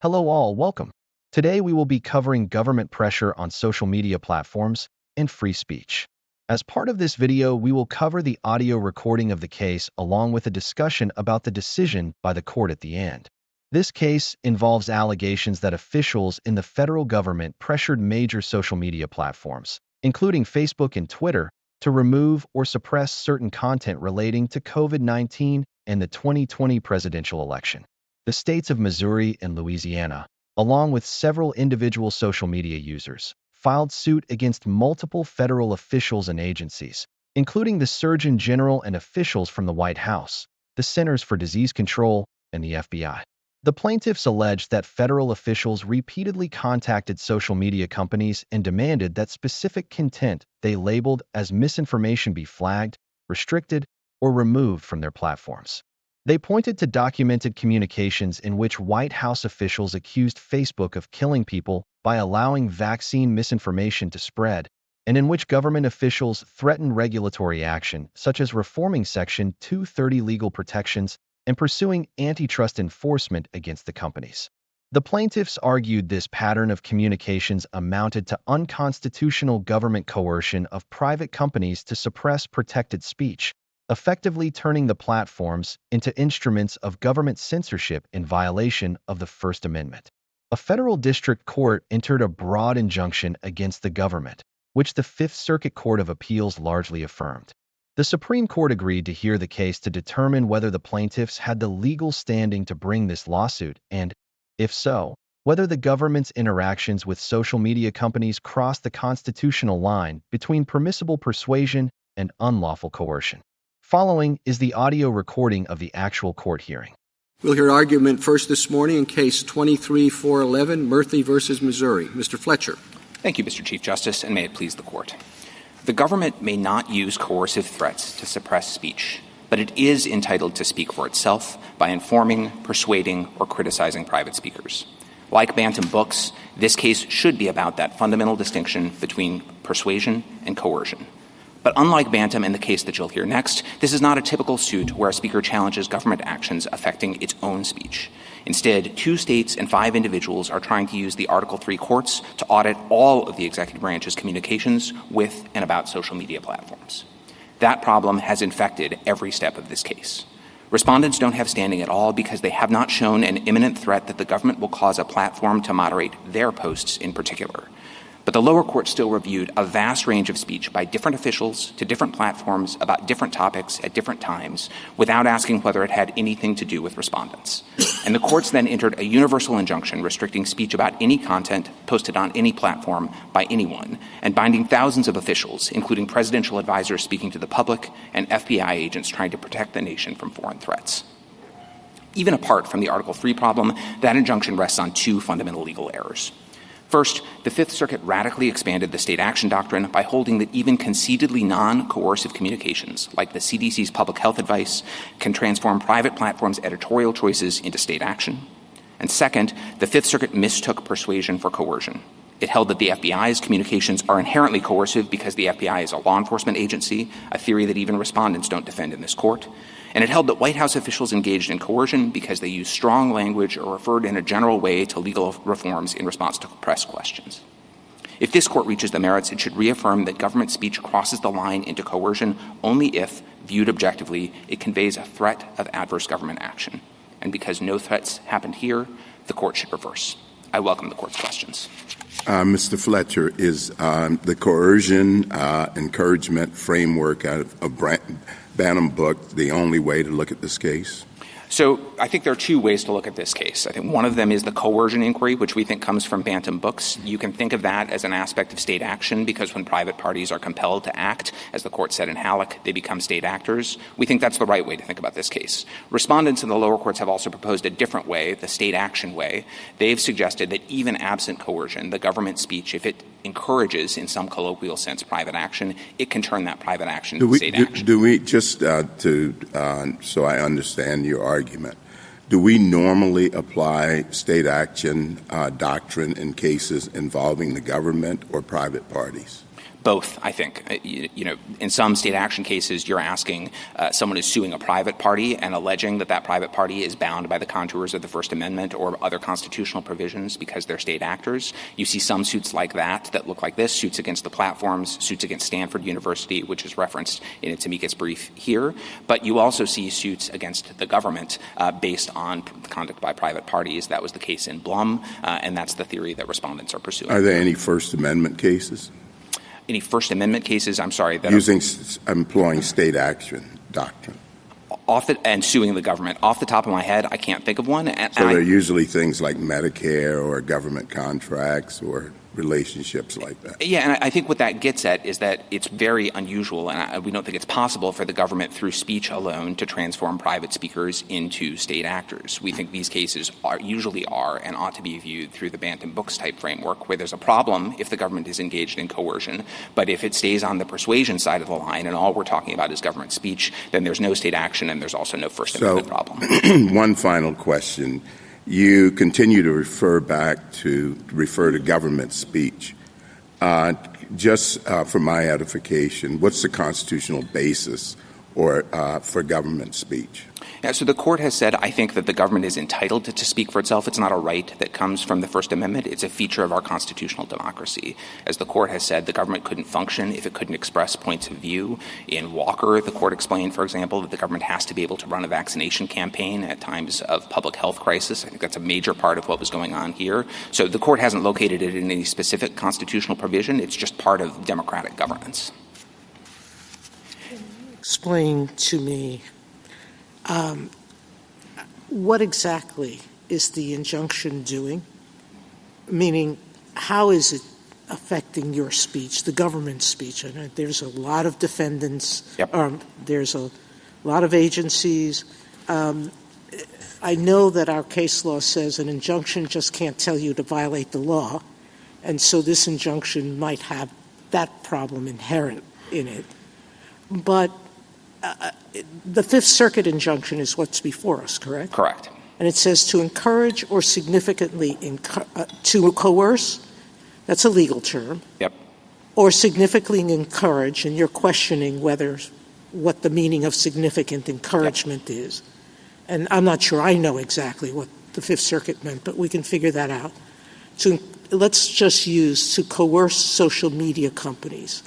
Hello all, welcome. Today we will be covering government pressure on social media platforms and free speech. As part of this video, we will cover the audio recording of the case along with a discussion about the decision by the court at the end. This case involves allegations that officials in the federal government pressured major social media platforms, including Facebook and Twitter, to remove or suppress certain content relating to COVID-19 and the 2020 presidential election. The states of Missouri and Louisiana, along with several individual social media users, filed suit against multiple federal officials and agencies, including the Surgeon General and officials from the White House, the Centers for Disease Control, and the FBI. The plaintiffs alleged that federal officials repeatedly contacted social media companies and demanded that specific content they labeled as misinformation be flagged, restricted, or removed from their platforms. They pointed to documented communications in which White House officials accused Facebook of killing people by allowing vaccine misinformation to spread, and in which government officials threatened regulatory action, such as reforming Section 230 legal protections and pursuing antitrust enforcement against the companies. The plaintiffs argued this pattern of communications amounted to unconstitutional government coercion of private companies to suppress protected speech, effectively turning the platforms into instruments of government censorship in violation of the First Amendment. A federal district court entered a broad injunction against the government, which the Fifth Circuit Court of Appeals largely affirmed. The Supreme Court agreed to hear the case to determine whether the plaintiffs had the legal standing to bring this lawsuit and, if so, whether the government's interactions with social media companies crossed the constitutional line between permissible persuasion and unlawful coercion. Following is the audio recording of the actual court hearing. We'll hear argument first this morning in Case 23-411, Murthy v. Missouri. Mr. Fletcher. Thank you, Mr. Chief Justice, and may it please the Court. The government may not use coercive threats to suppress speech, but it is entitled to speak for itself by informing, persuading, or criticizing private speakers. Like Bantam Books, this case should be about that fundamental distinction between persuasion and coercion. But unlike Bantam and the case that you'll hear next, this is not a typical suit where a speaker challenges government actions affecting its own speech. Instead, 2 states and 5 individuals are trying to use the Article III courts to audit all of the executive branch's communications with and about social media platforms. That problem has infected every step of this case. Respondents don't have standing at all because they have not shown an imminent threat that the government will cause a platform to moderate their posts in particular. But the lower court still reviewed a vast range of speech by different officials to different platforms about different topics at different times without asking whether it had anything to do with respondents. And the courts then entered a universal injunction restricting speech about any content posted on any platform by anyone and binding thousands of officials, including presidential advisors speaking to the public and FBI agents trying to protect the nation from foreign threats. Even apart from the Article III problem, that injunction rests on 2 fundamental legal errors. First, the Fifth Circuit radically expanded the state action doctrine by holding that even concededly non-coercive communications, like the CDC's public health advice, can transform private platforms' editorial choices into state action. And second, the Fifth Circuit mistook persuasion for coercion. It held that the FBI's communications are inherently coercive because the FBI is a law enforcement agency, a theory that even respondents don't defend in this court. And it held that White House officials engaged in coercion because they used strong language or referred in a general way to legal reforms in response to press questions. If this court reaches the merits, it should reaffirm that government speech crosses the line into coercion only if, viewed objectively, it conveys a threat of adverse government action. And because no threats happened here, the court should reverse. I welcome the court's questions. Mr. Fletcher, is the coercion encouragement framework of Bantam Book the only way to look at this case? So I think there are 2 ways to look at this case. I think one of them is the coercion inquiry, which we think comes from Bantam Books. You can think of that as an aspect of state action because when private parties are compelled to act, as the court said in Halleck, they become state actors. We think that's the right way to think about this case. Respondents in the lower courts have also proposed a different way, the state action way. They've suggested that even absent coercion, the government speech, if it encourages, in some colloquial sense, private action, it can turn that private action into state action. Do we, just so I understand your argument, do we normally apply state action doctrine in cases involving the government or private parties? Both, I think. In some state action cases, you're asking someone is suing a private party and alleging that that private party is bound by the contours of the First Amendment or other constitutional provisions because they're state actors. You see some suits like that look like this, suits against the platforms, suits against Stanford University, which is referenced in its amicus brief here. But you also see suits against the government based on conduct by private parties. That was the case in Blum, and that's the theory that respondents are pursuing. Are there any First Amendment cases? Any First Amendment cases, I'm sorry. Employing state action doctrine. And suing the government. Off the top of my head, I can't think of one. So they're usually things like Medicare or government contracts or relationships like that. Yeah, and I think what that gets at is that it's very unusual, and we don't think it's possible for the government through speech alone to transform private speakers into state actors. We think these cases usually are and ought to be viewed through the Bantam Books type framework, where there's a problem if the government is engaged in coercion, but if it stays on the persuasion side of the line and all we're talking about is government speech, then there's no state action and there's also no First Amendment problem. One final question. You continue to refer to government speech. Just for my edification, what's the constitutional basis for government speech? Yeah, so the court has said, I think, that the government is entitled to speak for itself. It's not a right that comes from the First Amendment. It's a feature of our constitutional democracy. As the court has said, the government couldn't function if it couldn't express points of view. In Walker, the court explained, for example, that the government has to be able to run a vaccination campaign at times of public health crisis. I think that's a major part of what was going on here. So the court hasn't located it in any specific constitutional provision. It's just part of democratic governance. Explain to me what exactly is the injunction doing? Meaning, how is it affecting your speech, the government speech? I know there's a lot of defendants. Yep. There's a lot of agencies. I know that our case law says an injunction just can't tell you to violate the law, and so this injunction might have that problem inherent in it. But the Fifth Circuit injunction is what's before us, correct? Correct. And it says to encourage or significantly to coerce, that's a legal term. Yep. Or significantly encourage, and you're questioning what the meaning of significant encouragement is. And I'm not sure I know exactly what the Fifth Circuit meant, but we can figure that out. Let's just use to coerce social media companies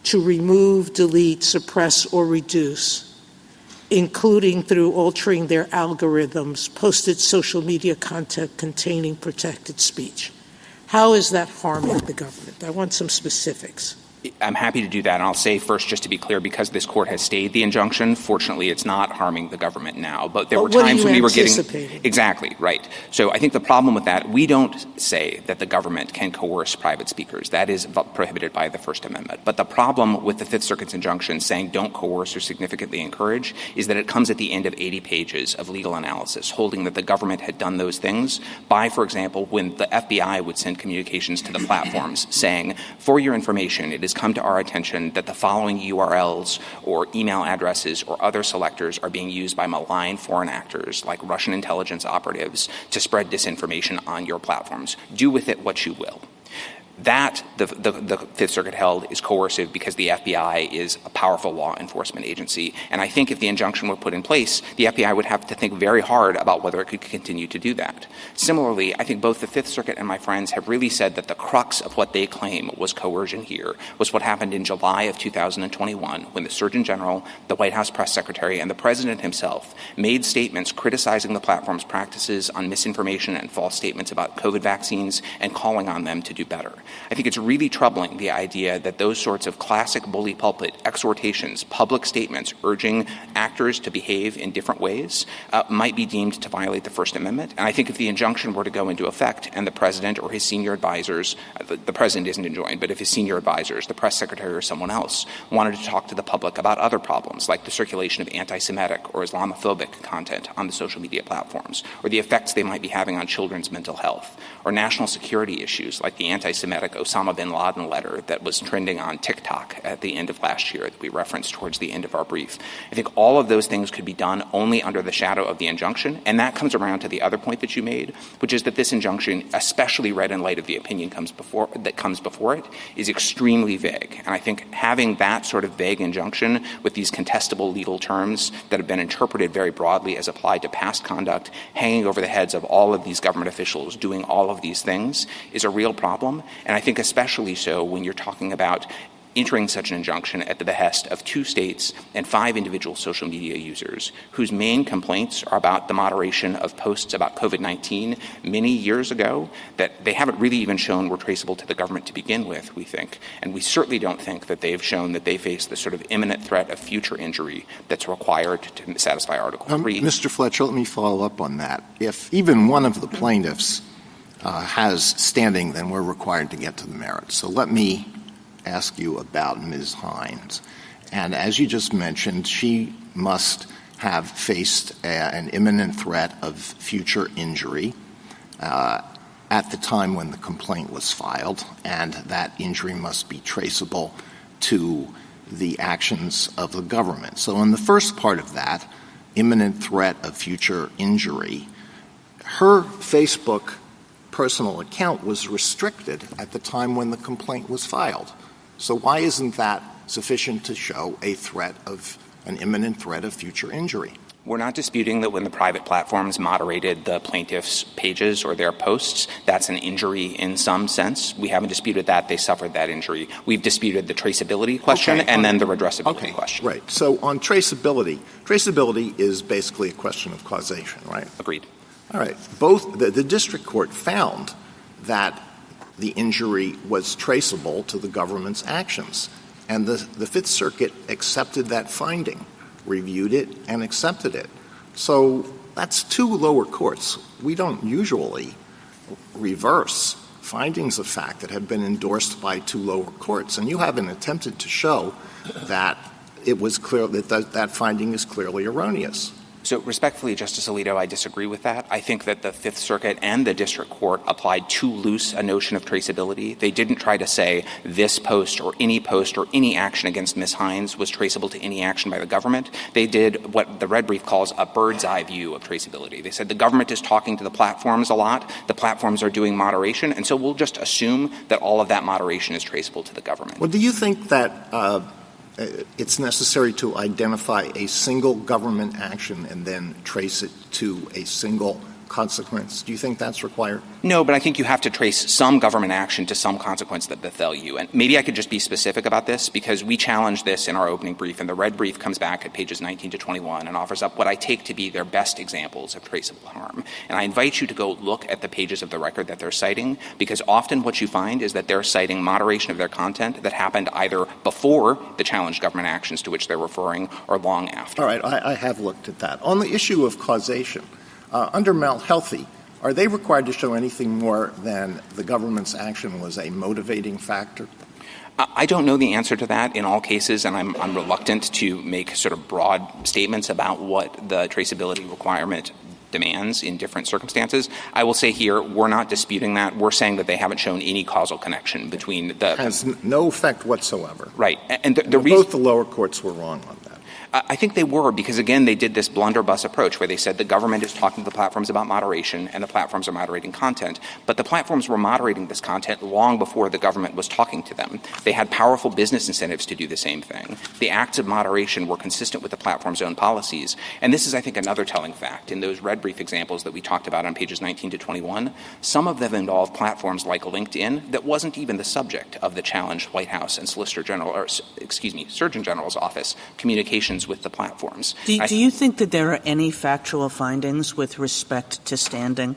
to remove, delete, suppress, or reduce, including through altering their algorithms, posted social media content containing protected speech. How is that harming the government? I want some specifics. I'm happy to do that, and I'll say first, just to be clear, because this court has stayed the injunction, fortunately it's not harming the government now. But there were times when we were getting exactly right. So I think the problem with that, we don't say that the government can coerce private speakers. That is prohibited by the First Amendment. But the problem with the Fifth Circuit's injunction saying don't coerce or significantly encourage is that it comes at the end of 80 pages of legal analysis, holding that the government had done those things by, for example, when the FBI would send communications to the platforms saying, for your information, it is come to our attention that the following URLs or email addresses or other selectors are being used by malign foreign actors like Russian intelligence operatives to spread disinformation on your platforms. Do with it what you will. That, the Fifth Circuit held, is coercive because the FBI is a powerful law enforcement agency. And I think if the injunction were put in place, the FBI would have to think very hard about whether it could continue to do that. Similarly, I think both the Fifth Circuit and my friends have really said that the crux of what they claim was coercion here was what happened in July of 2021 when the Surgeon General, the White House press secretary, and the President himself made statements criticizing the platform's practices on misinformation and false statements about COVID vaccines and calling on them to do better. I think it's really troubling, the idea that those sorts of classic bully pulpit exhortations, public statements urging actors to behave in different ways might be deemed to violate the First Amendment. And I think if the injunction were to go into effect and the President or his senior advisors, the President isn't enjoined, but if his senior advisors, the press secretary or someone else, wanted to talk to the public about other problems like the circulation of anti-Semitic or Islamophobic content on the social media platforms, or the effects they might be having on children's mental health, or national security issues like the anti-Semitic anti-Semitic Osama bin Laden letter that was trending on TikTok at the end of last year that we referenced towards the end of our brief. I think all of those things could be done only under the shadow of the injunction, and that comes around to the other point that you made, which is that this injunction, especially read in light of the opinion that comes before it, is extremely vague. And I think having that sort of vague injunction with these contestable legal terms that have been interpreted very broadly as applied to past conduct, hanging over the heads of all of these government officials doing all of these things, is a real problem. And I think especially so when you're talking about entering such an injunction at the behest of 2 states and 5 individual social media users whose main complaints are about the moderation of posts about COVID-19 many years ago that they haven't really even shown were traceable to the government to begin with, we think. And we certainly don't think that they've shown that they face the sort of imminent threat of future injury that's required to satisfy Article 3. Mr. Fletcher, let me follow up on that. If even one of the plaintiffs has standing, then we're required to get to the merits. So let me ask you about Ms. Hines. And as you just mentioned, she must have faced an imminent threat of future injury at the time when the complaint was filed, and that injury must be traceable to the actions of the government. So in the first part of that, imminent threat of future injury, her Facebook personal account was restricted at the time when the complaint was filed. So why isn't that sufficient to show an imminent threat of future injury? We're not disputing that when the private platforms moderated the plaintiff's pages or their posts, that's an injury in some sense. We haven't disputed that. They suffered that injury. We've disputed the traceability question then the redressability question. Right. So on traceability is basically a question of causation, right? Agreed. All right. Both the district court found that the injury was traceable to the government's actions. And the Fifth Circuit accepted that finding, reviewed it, and accepted it. So that's 2 lower courts. We don't usually reverse findings of fact that have been endorsed by 2 lower courts. And you haven't attempted to show that it was clear that finding is clearly erroneous. So respectfully, Justice Alito, I disagree with that. I think that the Fifth Circuit and the district court applied too loose a notion of traceability. They didn't try to say this post or any action against Ms. Hines was traceable to any action by the government. They did what the red brief calls a bird's eye view of traceability. They said the government is talking to the platforms a lot. The platforms are doing moderation. And so we'll just assume that all of that moderation is traceable to the government. Well, do you think that it's necessary to identify a single government action and then trace it to a single consequence? Do you think that's required? No, but I think you have to trace some government action to some consequence that befell you. And maybe I could just be specific about this because we challenged this in our opening brief, and the red brief comes back at pages 19 to 21 and offers up what I take to be their best examples of traceable harm. And I invite you to go look at the pages of the record that they're citing, because often what you find is that they're citing moderation of their content that happened either before the challenged government actions to which they're referring or long after. All right, I have looked at that. On the issue of causation, under Malhealthy, are they required to show anything more than the government's action was a motivating factor? I don't know the answer to that in all cases, and I'm reluctant to make sort of broad statements about what the traceability requirement demands in different circumstances. I will say here, we're not disputing that. We're saying that they haven't shown any causal connection between the— Has no effect whatsoever. Right. And both the lower courts were wrong on that. I think they were, because, again, they did this blunderbuss approach where they said the government is talking to the platforms about moderation and the platforms are moderating content. But the platforms were moderating this content long before the government was talking to them. They had powerful business incentives to do the same thing. The acts of moderation were consistent with the platform's own policies. And this is, I think, another telling fact. In those red brief examples that we talked about on pages 19 to 21, some of them involved platforms like LinkedIn that wasn't even the subject of the challenged White House and Surgeon General's office communications with the platforms. Do you think that there are any factual findings with respect to standing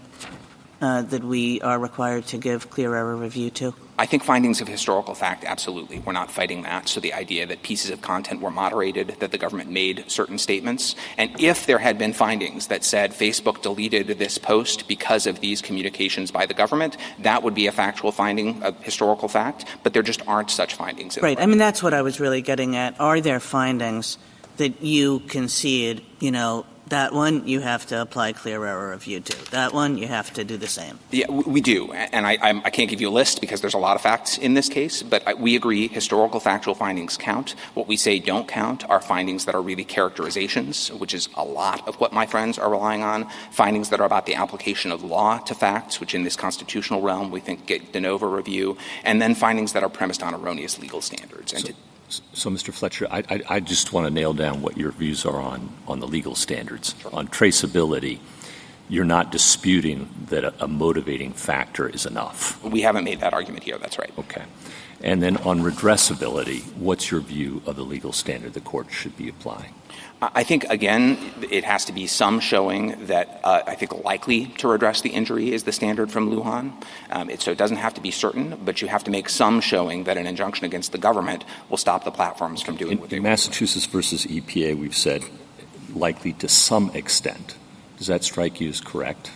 that we are required to give clear error review to? I think findings of historical fact, absolutely. We're not fighting that. So the idea that pieces of content were moderated, that the government made certain statements, and if there had been findings that said Facebook deleted this post because of these communications by the government, that would be a factual finding, a historical fact, but there just aren't such findings. Right. I mean, that's what I was really getting at. Are there findings that you concede, That one you have to apply clear error review to. That one you have to do the same. Yeah, we do. And I can't give you a list because there's a lot of facts in this case, but we agree historical factual findings count. What we say don't count are findings that are really characterizations, which is a lot of what my friends are relying on, findings that are about the application of law to facts, which in this constitutional realm we think get de novo review, and then findings that are premised on erroneous legal standards. And So, Mr. Fletcher, I just want to nail down what your views are on the legal standards. Sure. On traceability, you're not disputing that a motivating factor is enough. We haven't made that argument here. That's right. Okay. And then on redressability, what's your view of the legal standard the court should be applying? I think, again, it has to be some showing that I think likely to redress the injury is the standard from Lujan. So it doesn't have to be certain, but you have to make some showing that an injunction against the government will stop the platforms from doing what they want. In Massachusetts versus EPA, we've said likely to some extent. Does that strike you as correct?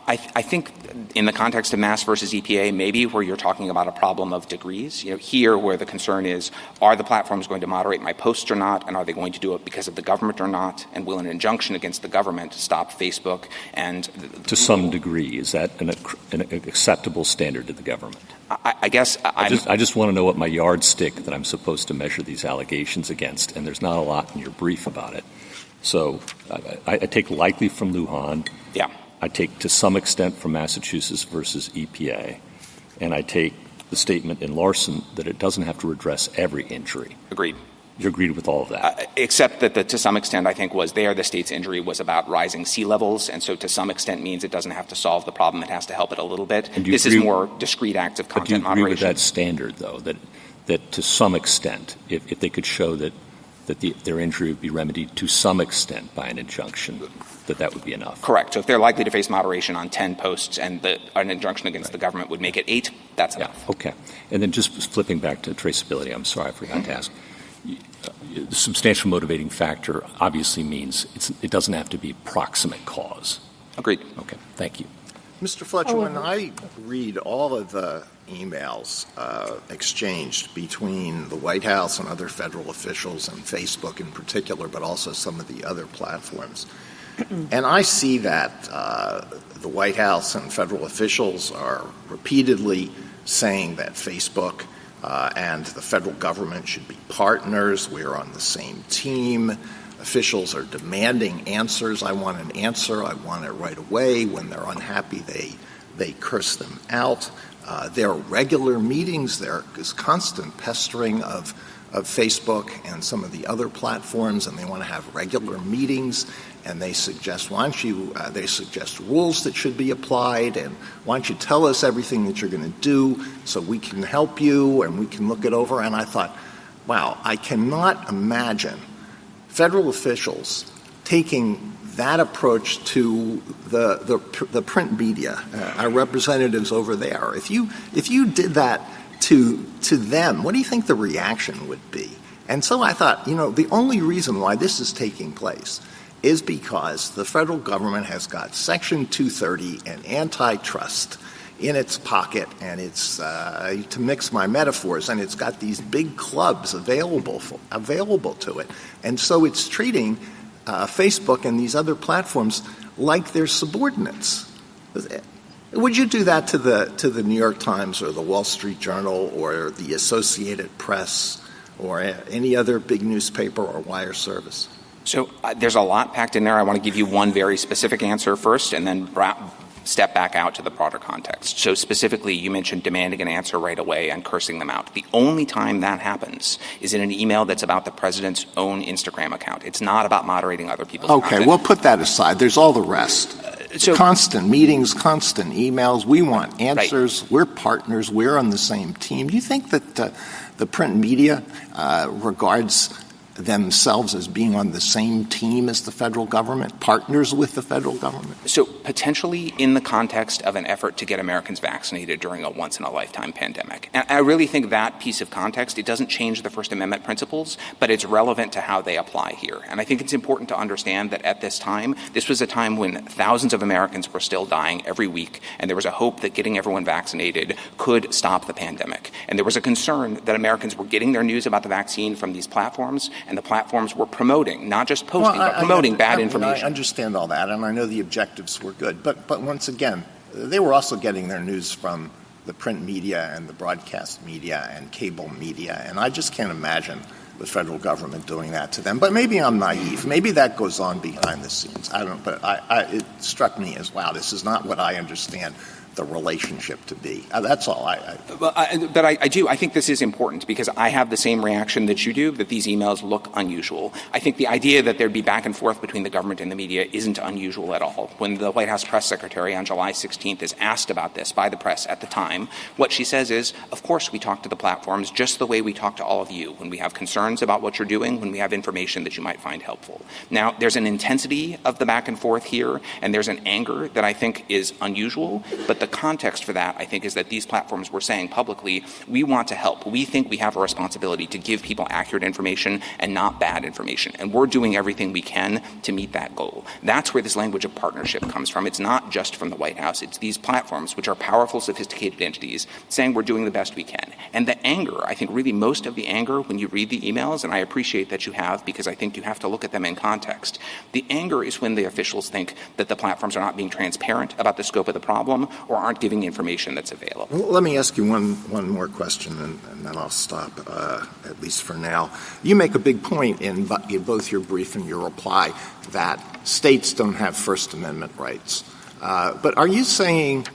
I think in the context of Mass versus EPA, maybe where you're talking about a problem of degrees, here where the concern is, are the platforms going to moderate my posts or not, and are they going to do it because of the government or not, and will an injunction against the government stop Facebook and to some degree? Is that an acceptable standard to the government? I guess I just want to know what my yardstick that I'm supposed to measure these allegations against, and there's not a lot in your brief about it. So I take likely from Lujan. Yeah. I take to some extent from Massachusetts versus EPA, and I take the statement in Larson that it doesn't have to address every injury. Agreed. You agreed with all of that? Except that to some extent, I think, was there the state's injury was about rising sea levels, and so to some extent means it doesn't have to solve the problem. It has to help it a little bit. This is more discrete acts of content moderation. But do you agree with that standard, though, that to some extent, if they could show that their injury would be remedied to some extent by an injunction, that would be enough? Correct. So if they're likely to face moderation on 10 posts and an injunction against the government would make it 8, that's enough. Okay. And then just flipping back to traceability, I'm sorry, I forgot to ask. The substantial motivating factor obviously means it doesn't have to be proximate cause. Agreed. Okay. Thank you. Mr. Fletcher, when I read all of the emails exchanged between the White House and other federal officials and Facebook in particular, but also some of the other platforms, and I see that the White House and federal officials are repeatedly saying that Facebook and the federal government should be partners. We're on the same team. Officials are demanding answers. I want an answer. I want it right away. When they're unhappy, they curse them out. There are regular meetings. There is constant pestering of Facebook and some of the other platforms, and they want to have regular meetings. And they suggest, they suggest rules that should be applied, and why don't you tell us everything that you're going to do so we can help you and we can look it over. And I thought, wow, I cannot imagine federal officials taking that approach to the print media, our representatives over there. If you did that to them, what do you think the reaction would be? And so I thought, the only reason why this is taking place is because the federal government has got Section 230 and antitrust in its pocket, and it's, to mix my metaphors, and it's got these big clubs available to it. And so it's treating Facebook and these other platforms like they're subordinates. Would you do that to the New York Times or the Wall Street Journal or the Associated Press or any other big newspaper or wire service? So there's a lot packed in there. I want to give you one very specific answer first and then step back out to the broader context. So specifically, you mentioned demanding an answer right away and cursing them out. The only time that happens is in an email that's about the president's own Instagram account. It's not about moderating other people's content. Okay, we'll put that aside. There's all the rest. Constant meetings, constant emails. We want answers. Right. We're partners. We're on the same team. Do you think that the print media regards themselves as being on the same team as the federal government, partners with the federal government? So potentially in the context of an effort to get Americans vaccinated during a once-in-a-lifetime pandemic. And I really think that piece of context, it doesn't change the First Amendment principles, but it's relevant to how they apply here. And I think it's important to understand that at this time, this was a time when thousands of Americans were still dying every week, and there was a hope that getting everyone vaccinated could stop the pandemic. And there was a concern that Americans were getting their news about the vaccine from these platforms, and the platforms were promoting, not just posting, but promoting bad information. I understand all that, and I know the objectives were good. But once again, they were also getting their news from the print media and the broadcast media and cable media, and I just can't imagine the federal government doing that to them. But maybe I'm naive. Maybe that goes on behind the scenes. I don't know. But it struck me as, wow, this is not what I understand the relationship to be. That's all. But I do. I think this is important because I have the same reaction that you do, that these emails look unusual. I think the idea that there'd be back and forth between the government and the media isn't unusual at all. When the White House press secretary on July 16th is asked about this by the press at the time, what she says is, of course we talk to the platforms just the way we talk to all of you when we have concerns about what you're doing, when we have information that you might find helpful. Now, there's an intensity of the back and forth here, and there's an anger that I think is unusual, but the context for that, I think, is that these platforms were saying publicly, we want to help. We think we have a responsibility to give people accurate information and not bad information. And we're doing everything we can to meet that goal. That's where this language of partnership comes from. It's not just from the White House. It's these platforms, which are powerful, sophisticated entities, saying we're doing the best we can. And the anger, I think really most of the anger when you read the emails, and I appreciate that you have because I think you have to look at them in context, the anger is when the officials think that the platforms are not being transparent about the scope of the problem or aren't giving information that's available. Well, let me ask you one more question, and then I'll stop, at least for now. You make a big point in both your brief and your reply that states don't have First Amendment rights. But are you saying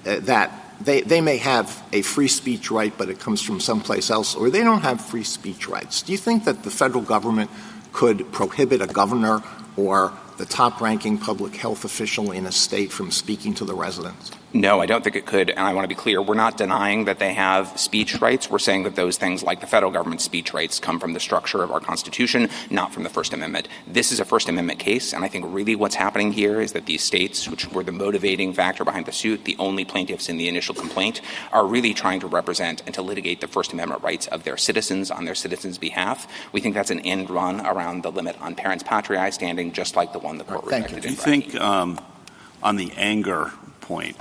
that they may have a free speech right, but it comes from someplace else, or they don't have free speech rights? Do you think that the federal government could prohibit a governor or the top-ranking public health official in a state from speaking to the residents? No, I don't think it could, and I want to be clear. We're not denying that they have speech rights. We're saying that those things, like the federal government's speech rights, come from the structure of our Constitution, not from the First Amendment. This is a First Amendment case, and I think really what's happening here is that these states, which were the motivating factor behind the suit, the only plaintiffs in the initial complaint, are really trying to represent and to litigate the First Amendment rights of their citizens on their citizens' behalf. We think that's an end run around the limit on parents patriae standing, just like the one the court rejected. Do you think, on the anger point,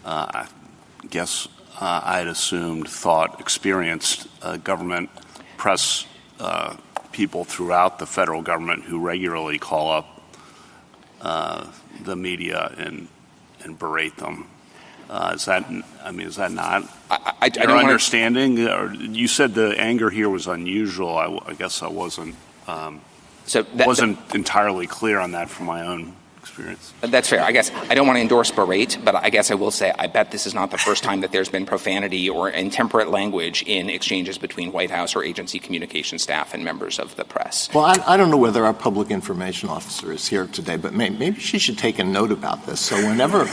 I guess I'd assumed, experienced government press people throughout the federal government who regularly call up the media and berate them. Is that not your understanding? You said the anger here was unusual. I guess I wasn't entirely clear on that from my own experience. That's fair. I guess I don't want to endorse berate, but I guess I will say I bet this is not the first time that there's been profanity or intemperate language in exchanges between White House or agency communication staff and members of the press. Well, I don't know whether our public information officer is here today, but maybe she should take a note about this. So whenever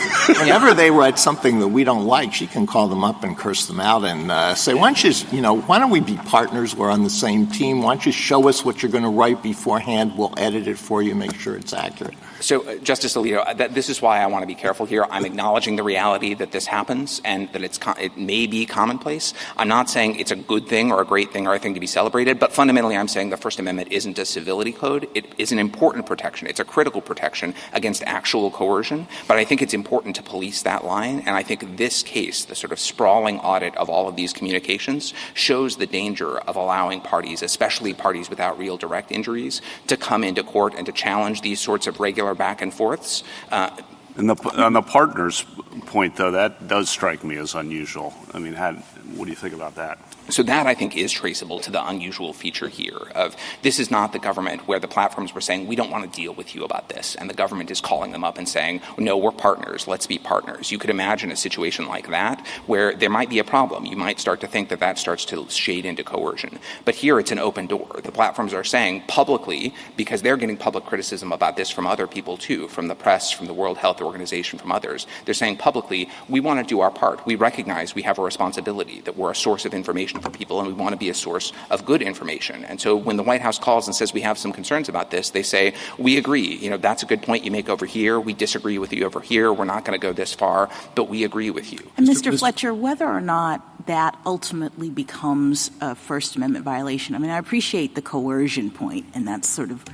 they write something that we don't like, she can call them up and curse them out and say, why don't we be partners? We're on the same team. Why don't you show us what you're going to write beforehand? We'll edit it for you, make sure it's accurate. So, Justice Alito, this is why I want to be careful here. I'm acknowledging the reality that this happens and that it may be commonplace. I'm not saying it's a good thing or a great thing or a thing to be celebrated, but fundamentally I'm saying the First Amendment isn't a civility code. It is an important protection. It's a critical protection against actual coercion, but I think it's important to police that line, and I think this case, the sort of sprawling audit of all of these communications, shows the danger of allowing parties, especially parties without real direct injuries, to come into court and to challenge these sorts of regular back and forths. On the partners point, though, that does strike me as unusual. I mean, what do you think about that? So that, I think, is traceable to the unusual feature here of this is not the government where the platforms were saying, we don't want to deal with you about this. And the government is calling them up and saying, no, we're partners. Let's be partners. You could imagine a situation like that where there might be a problem. You might start to think that starts to shade into coercion. But here it's an open door. The platforms are saying publicly, because they're getting public criticism about this from other people too, from the press, from the World Health Organization, from others. They're saying publicly, we want to do our part. We recognize we have a responsibility, that we're a source of information for people, and we want to be a source of good information. And so when the White House calls and says we have some concerns about this, they say, we agree. That's a good point you make over here. We disagree with you over here. We're not going to go this far, but we agree with you. And Mr. Fletcher, whether or not that ultimately becomes a First Amendment violation, I mean, I appreciate the coercion point, and that's sort of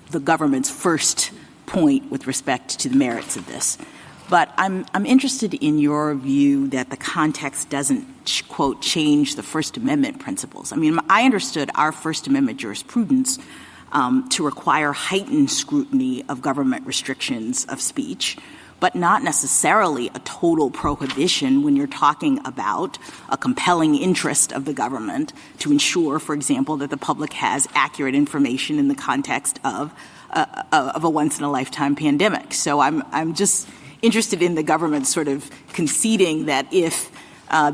the government's first point with respect to the merits of this. But I'm interested in your view that the context doesn't, quote, change the First Amendment principles. I mean, I understood our First Amendment jurisprudence to require heightened scrutiny of government restrictions of speech, but not necessarily a total prohibition when you're talking about a compelling interest of the government to ensure, for example, that the public has accurate information in the context of a once-in-a-lifetime pandemic. So I'm just interested in the government sort of conceding that if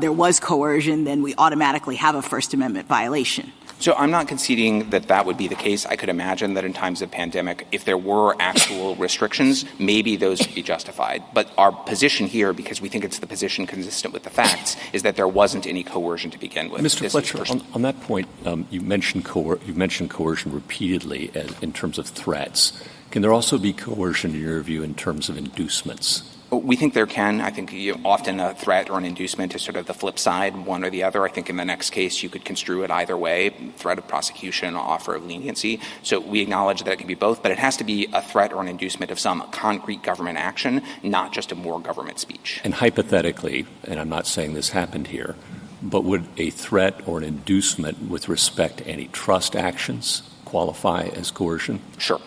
there was coercion, then we automatically have a First Amendment violation. So I'm not conceding that that would be the case. I could imagine that in times of pandemic, if there were actual restrictions, maybe those would be justified. But our position here, because we think it's the position consistent with the facts, is that there wasn't any coercion to begin with. Mr. Fletcher, on that point, you mentioned coercion repeatedly in terms of threats. Can there also be coercion, in your view, in terms of inducements? We think there can. I think often a threat or an inducement is sort of the flip side, one or the other. I think in the next case you could construe it either way, threat of prosecution, offer of leniency. So we acknowledge that it can be both, but it has to be a threat or an inducement of some concrete government action, not just of more government speech. And hypothetically, and I'm not saying this happened here, but would a threat or an inducement with respect to antitrust actions qualify as coercion? Sure.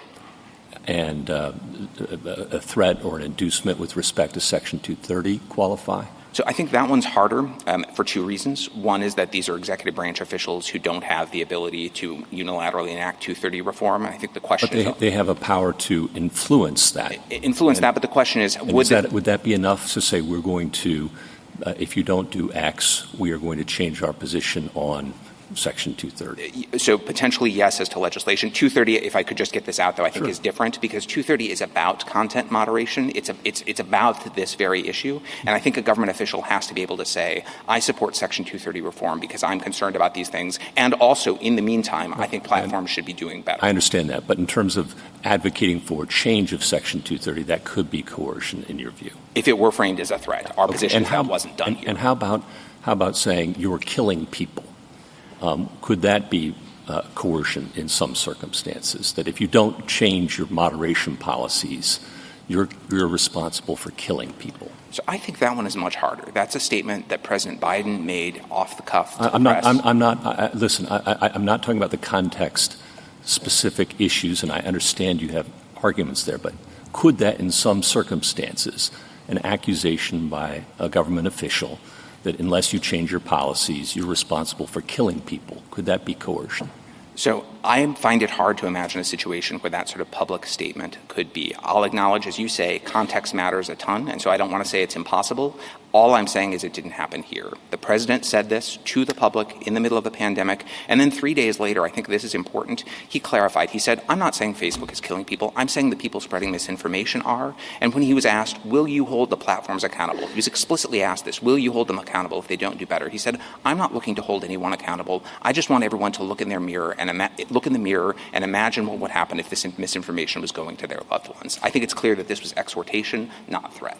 And a threat or an inducement with respect to Section 230 qualify? So I think that one's harder for two reasons. One is that these are executive branch officials who don't have the ability to unilaterally enact 230 reform. I think the question but they have a power to influence that. But the question is, would that be enough to say we're going to, if you don't do X, we are going to change our position on Section 230? So potentially yes as to legislation. 230, if I could just get this out, though, I think is different because 230 is about content moderation. It's about this very issue. And I think a government official has to be able to say, I support Section 230 reform because I'm concerned about these things. And also, in the meantime, I think platforms should be doing better. I understand that. But in terms of advocating for change of Section 230, that could be coercion in your view. If it were framed as a threat. Our position is that wasn't done here. And how about saying you're killing people? Could that be coercion in some circumstances, that if you don't change your moderation policies, you're responsible for killing people? So I think that one is much harder. That's a statement that President Biden made off the cuff to I'm the not. press. I'm not talking about the context-specific issues, and I understand you have arguments there, but could that in some circumstances, an accusation by a government official that unless you change your policies, you're responsible for killing people, could that be coercion? So I find it hard to imagine a situation where that sort of public statement could be. I'll acknowledge, as you say, context matters a ton, and so I don't want to say it's impossible. All I'm saying is it didn't happen here. The president said this to the public in the middle of a pandemic, and then 3 days later, I think this is important, he clarified. He said, I'm not saying Facebook is killing people. I'm saying the people spreading misinformation are. And when he was asked, will you hold the platforms accountable? He was explicitly asked this, will you hold them accountable if they don't do better? He said, I'm not looking to hold anyone accountable. I just want everyone to look in the mirror and imagine what would happen if this misinformation was going to their loved ones. I think it's clear that this was exhortation, not threat.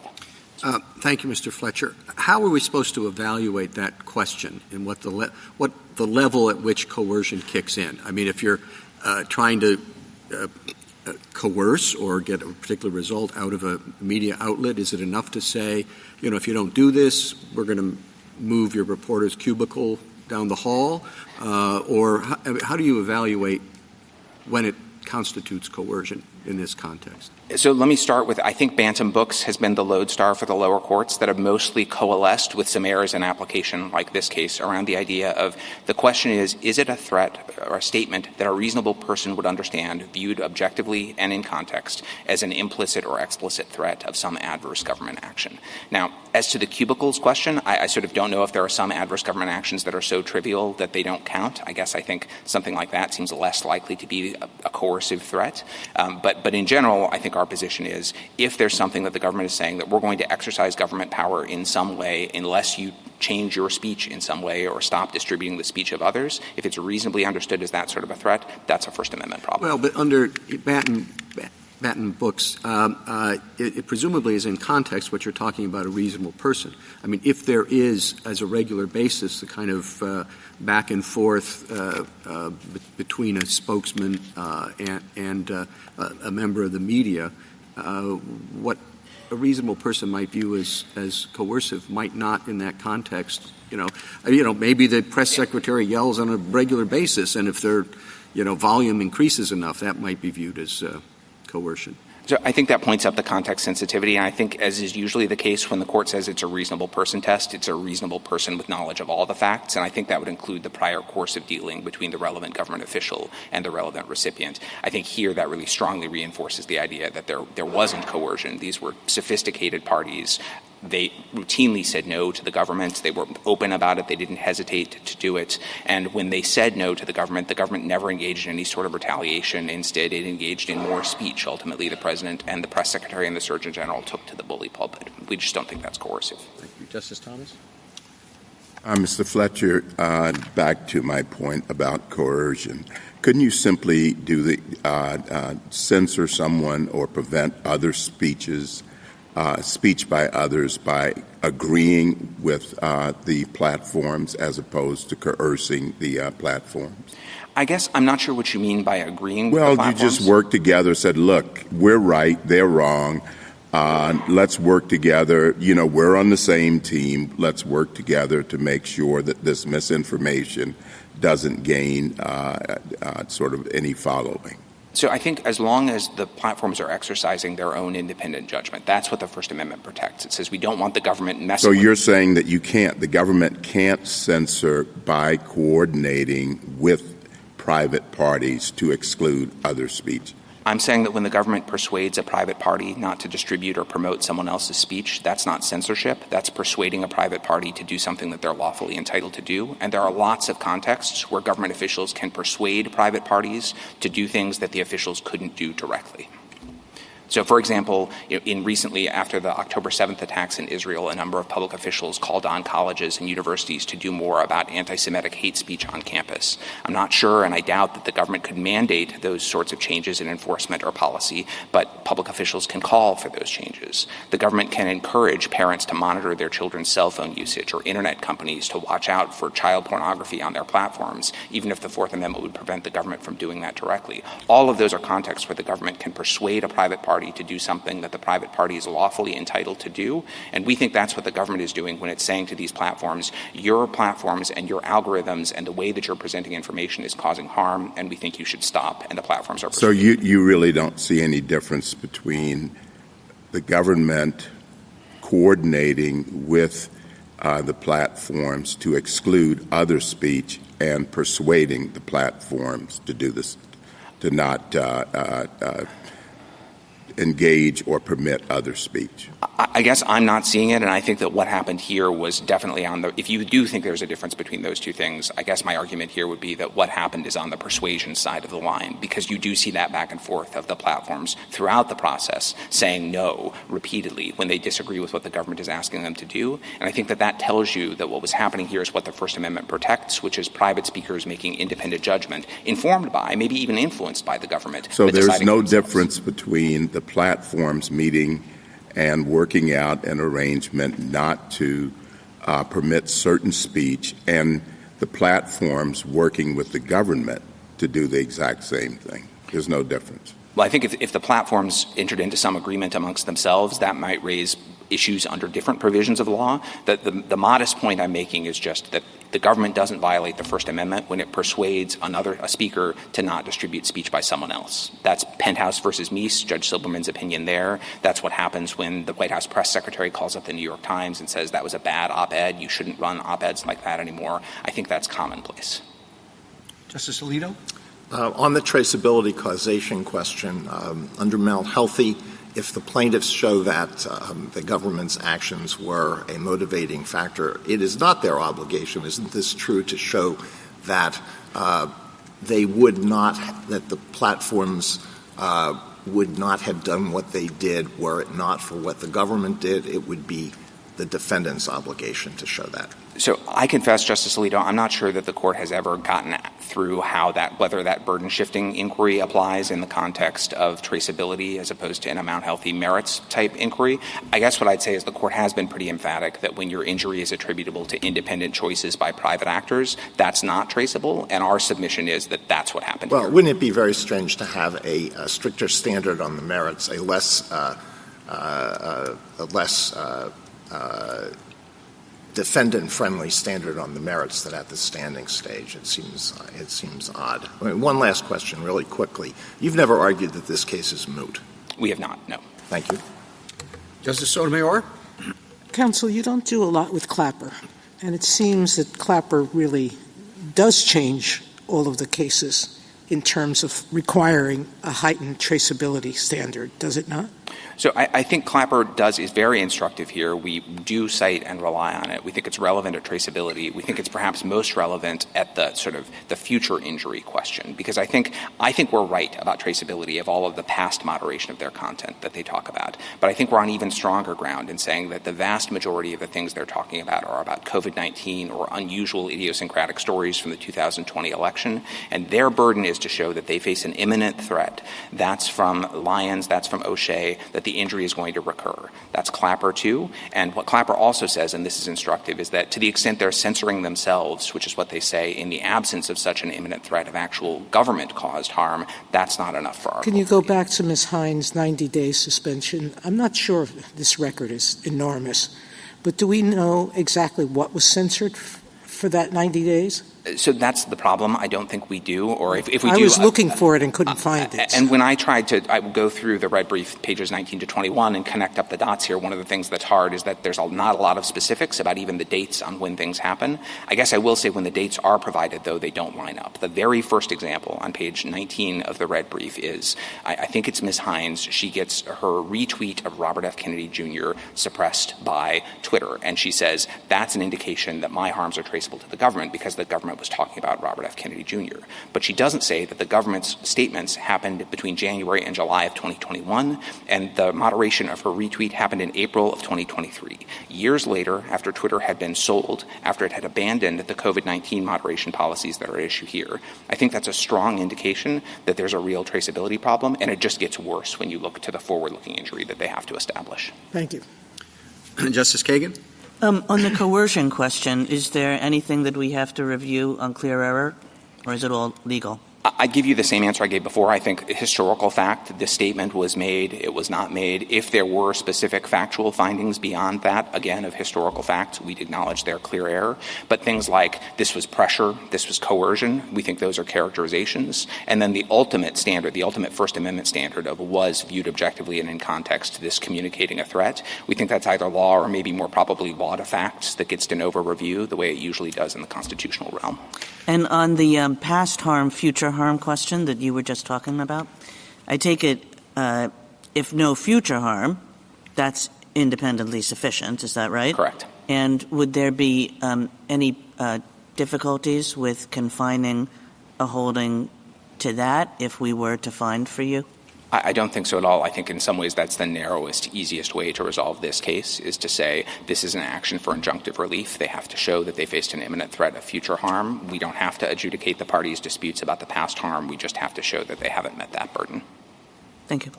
Thank you, Mr. Fletcher. How are we supposed to evaluate that question and what the level at which coercion kicks in? I mean, if you're trying to coerce or get a particular result out of a media outlet, is it enough to say, if you don't do this, we're going to move your reporter's cubicle down the hall? Or how do you evaluate when it constitutes coercion in this context? So let me start with, I think Bantam Books has been the lodestar for the lower courts that have mostly coalesced with some errors in application like this case around the idea of the question is it a threat or a statement that a reasonable person would understand, viewed objectively and in context, as an implicit or explicit threat of some adverse government action? Now, as to the cubicles question, I sort of don't know if there are some adverse government actions that are so trivial that they don't count. I guess I think something like that seems less likely to be a coercive threat. But in general, I think our position is if there's something that the government is saying that we're going to exercise government power in some way unless you change your speech in some way or stop distributing the speech of others, if it's reasonably understood as that sort of a threat, that's a First Amendment problem. Well, but under Bantam Books, it presumably is in context what you're talking about a reasonable person. I mean, if there is, as a regular basis, the kind of back and forth between a spokesman and a member of the media, what a reasonable person might view as coercive might not in that context. Maybe the press secretary yells on a regular basis, and if their volume increases enough, that might be viewed as coercion. So I think that points up the context sensitivity, and I think, as is usually the case when the court says it's a reasonable person test, it's a reasonable person with knowledge of all the facts, and I think that would include the prior course of dealing between the relevant government official and the relevant recipient. I think here that really strongly reinforces the idea that there wasn't coercion. These were sophisticated parties. They routinely said no to the government. They were open about it. They didn't hesitate to do it. And when they said no to the government never engaged in any sort of retaliation. Instead, it engaged in more speech. Ultimately, the president and the press secretary and the surgeon general took to the bully pulpit. We just don't think that's coercive. Thank you. Justice Thomas? Mr. Fletcher, back to my point about coercion. Couldn't you simply censor someone or prevent other speech by others by agreeing with the platforms as opposed to coercing the platforms? I guess I'm not sure what you mean by agreeing with the Well, platforms. you just work together, said, look, we're right, they're wrong. Let's work together. We're on the same team. Let's work together to make sure that this misinformation doesn't gain sort of any following. So I think as long as the platforms are exercising their own independent judgment, that's what the First Amendment protects. It says we don't want the government messing So with you're saying that the government can't censor by coordinating with private parties to exclude other speech? I'm saying that when the government persuades a private party not to distribute or promote someone else's speech, that's not censorship. That's persuading a private party to do something that they're lawfully entitled to do. And there are lots of contexts where government officials can persuade private parties to do things that the officials couldn't do directly. So, for example, recently after the October 7th attacks in Israel, a number of public officials called on colleges and universities to do more about anti-Semitic hate speech on campus. I'm not sure, and I doubt that the government could mandate those sorts of changes in enforcement or policy, but public officials can call for those changes. The government can encourage parents to monitor their children's cell phone usage or internet companies to watch out for child pornography on their platforms, even if the Fourth Amendment would prevent the government from doing that directly. All of those are contexts where the government can persuade a private party to do something that the private party is lawfully entitled to do. And we think that's what the government is doing when it's saying to these platforms, your platforms and your algorithms and the way that you're presenting information is causing harm, and we think you should stop. And the platforms are So you really don't see any difference between the government coordinating with the platforms to exclude other speech and persuading the platforms to do this, to not engage or permit other speech? I guess I'm not seeing it, and I think that what happened here was definitely if you do think there's a difference between those two things, I guess my argument here would be that what happened is on the persuasion side of the line, because you do see that back and forth of the platforms throughout the process saying no repeatedly when they disagree with what the government is asking them to do. And I think that tells you that what was happening here is what the First Amendment protects, which is private speakers making independent judgment, informed by, maybe even influenced by the government. So there's no difference between the platforms meeting and working out an arrangement not to permit certain speech and the platforms working with the government to do the exact same thing. There's no difference. Well, I think if the platforms entered into some agreement amongst themselves, that might raise issues under different provisions of law. The modest point I'm making is just that the government doesn't violate the First Amendment when it persuades a speaker to not distribute speech by someone else. That's Penthouse versus Meese, Judge Silberman's opinion there. That's what happens when the White House press secretary calls up the New York Times and says that was a bad op-ed, you shouldn't run op-eds like that anymore. I think that's commonplace. Justice Alito? On the traceability causation question, under Mount Healthy, if the plaintiffs show that the government's actions were a motivating factor, it is not their obligation, isn't this true, to show that they would not, that the platforms would not have done what they did were it not for what the government did? It would be the defendant's obligation to show that. So I confess, Justice Alito, I'm not sure that the court has ever gotten through whether that burden shifting inquiry applies in the context of traceability as opposed to in a Mount Healthy merits type inquiry. I guess what I'd say is the court has been pretty emphatic that when your injury is attributable to independent choices by private actors, that's not traceable, and our submission is that that's what happened here. Well, wouldn't it be very strange to have a stricter standard on the merits, a less less defendant-friendly standard on the merits than at the standing stage. It seems odd. I mean, one last question really quickly. You've never argued that this case is moot. We have not, no. Thank you. Justice Sotomayor? Counsel, you don't do a lot with Clapper, and it seems that Clapper really does change all of the cases in terms of requiring a heightened traceability standard, does it not? So I think Clapper is very instructive here. We do cite and rely on it. We think it's relevant at traceability. We think it's perhaps most relevant at the sort of the future injury question, because I think we're right about traceability of all of the past moderation of their content that they talk about. But I think we're on even stronger ground in saying that the vast majority of the things they're talking about are about COVID-19 or unusual idiosyncratic stories from the 2020 election, and their burden is to show that they face an imminent threat. That's from Lyons, that's from O'Shea, that the injury is going to recur. That's Clapper too. And what Clapper also says, and this is instructive, is that to the extent they're censoring themselves, which is what they say, in the absence of such an imminent threat of actual government-caused harm, that's not enough for our Can you go back to Ms. Hines' 90-day suspension? I'm not sure if this record is enormous, but do we know exactly what was censored for that 90 days? So that's the problem. I don't think we do, or if we do... I was looking for it and couldn't find it. And when I would go through the red brief, pages 19 to 21, and connect up the dots here, one of the things that's hard is that there's not a lot of specifics about even the dates on when things happen. I guess I will say when the dates are provided, though, they don't line up. The very first example on page 19 of the red brief is, I think it's Ms. Hines, she gets her retweet of Robert F. Kennedy Jr. suppressed by Twitter, and she says, that's an indication that my harms are traceable to the government because the government was talking about Robert F. Kennedy Jr. But she doesn't say that the government's statements happened between January and July of 2021, and the moderation of her retweet happened in April of 2023. Years later, after Twitter had been sold, after it had abandoned the COVID-19 moderation policies that are at issue here, I think that's a strong indication that there's a real traceability problem, and it just gets worse when you look to the forward-looking injury that they have to establish. Thank you. Justice Kagan? On the coercion question, is there anything that we have to review on clear error, or is it all legal? I give you the same answer I gave before. I think historical fact, this statement was made, it was not made. If there were specific factual findings beyond that, again, of historical facts, we'd acknowledge their clear error. But things like this was pressure, this was coercion, we think those are characterizations. And then the ultimate standard, the ultimate First Amendment standard of was viewed objectively and in context to this communicating a threat, we think that's either law or maybe more probably law to facts that gets de novo review the way it usually does in the constitutional realm. And on the past harm, future harm question that you were just talking about, I take it if no future harm, that's independently sufficient. Is that right? Correct. And would there be any difficulties with confining a holding to that if we were to find for you? I don't think so at all. I think in some ways that's the narrowest, easiest way to resolve this case is to say this is an action for injunctive relief. They have to show that they faced an imminent threat of future harm. We don't have to adjudicate the parties' disputes about the past harm. We just have to show that they haven't met that burden. Thank you.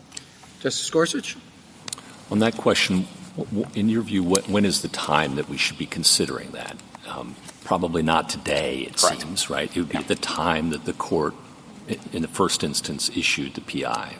Justice Gorsuch? On that question, in your view, when is the time that we should be considering that? Probably not today, it Correct. seems, right? It would be the time that the court, in the first instance, issued the PI.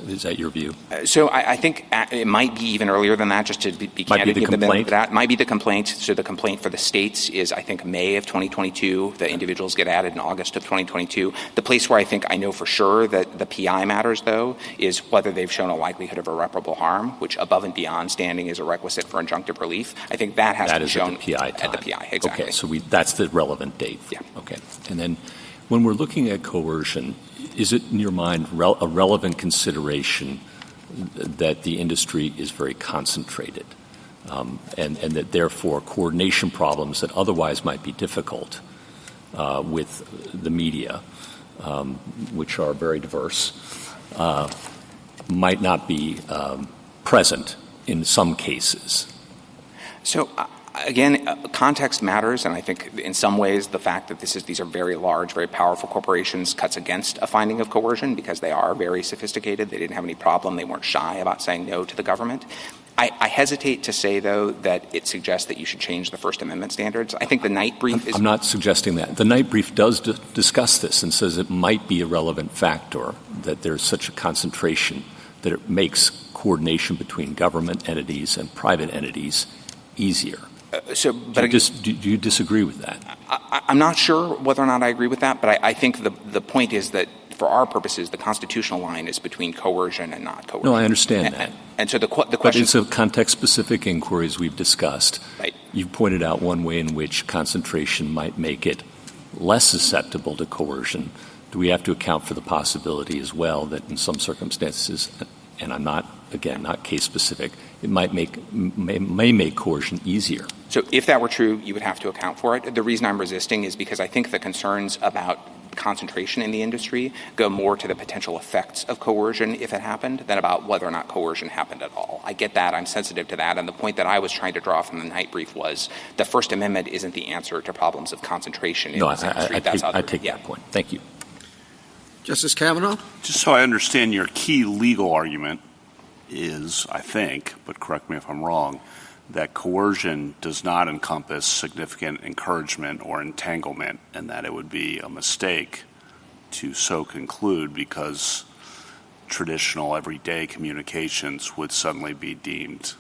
Is that your view? So I think it might be even earlier than that, just to be candid. Might be the complaint? That might be the complaint. So the complaint for the states is, I think, May of 2022. The individuals get added in August of 2022. The place where I know for sure that the PI matters, though, is whether they've shown a likelihood of irreparable harm, which above and beyond standing is a requisite for injunctive relief. I think that has to be shown at the PI time. At the PI, exactly. Okay, so that's the relevant date. Yeah. Okay. And then when we're looking at coercion, is it in your mind a relevant consideration that the industry is very concentrated and that therefore coordination problems that otherwise might be difficult with the media, which are very diverse, might not be present in some cases? So again, context matters, and I think in some ways the fact that these are very large, very powerful corporations cuts against a finding of coercion because they are very sophisticated. They didn't have any problem. They weren't shy about saying no to the government. I hesitate to say, though, that it suggests that you should change the First Amendment standards. I think the Knight brief is... I'm not suggesting that. The Knight brief does discuss this and says it might be a relevant factor that there's such a concentration that it makes coordination between government entities and private entities easier. Do you disagree with that? I'm not sure whether or not I agree with that, but I think the point is that for our purposes, the constitutional line is between coercion and not coercion. No, I understand that. And so the question... But it's a context-specific inquiry, as we've discussed. Right. You've pointed out one way in which concentration might make it less susceptible to coercion. Do we have to account for the possibility as well that in some circumstances, and I'm not case-specific, it may make coercion easier? So if that were true, you would have to account for it. The reason I'm resisting is because I think the concerns about concentration in the industry go more to the potential effects of coercion if it happened than about whether or not coercion happened at all. I get that. I'm sensitive to that. And the point that I was trying to draw from the Knight brief was the First Amendment isn't the answer to problems of concentration in this industry. I take that point. Thank you. Justice Kavanaugh? Just so I understand, your key legal argument is, I think, but correct me if I'm wrong, that coercion does not encompass significant encouragement or entanglement, and that it would be a mistake to so conclude because traditional everyday communications would suddenly be deemed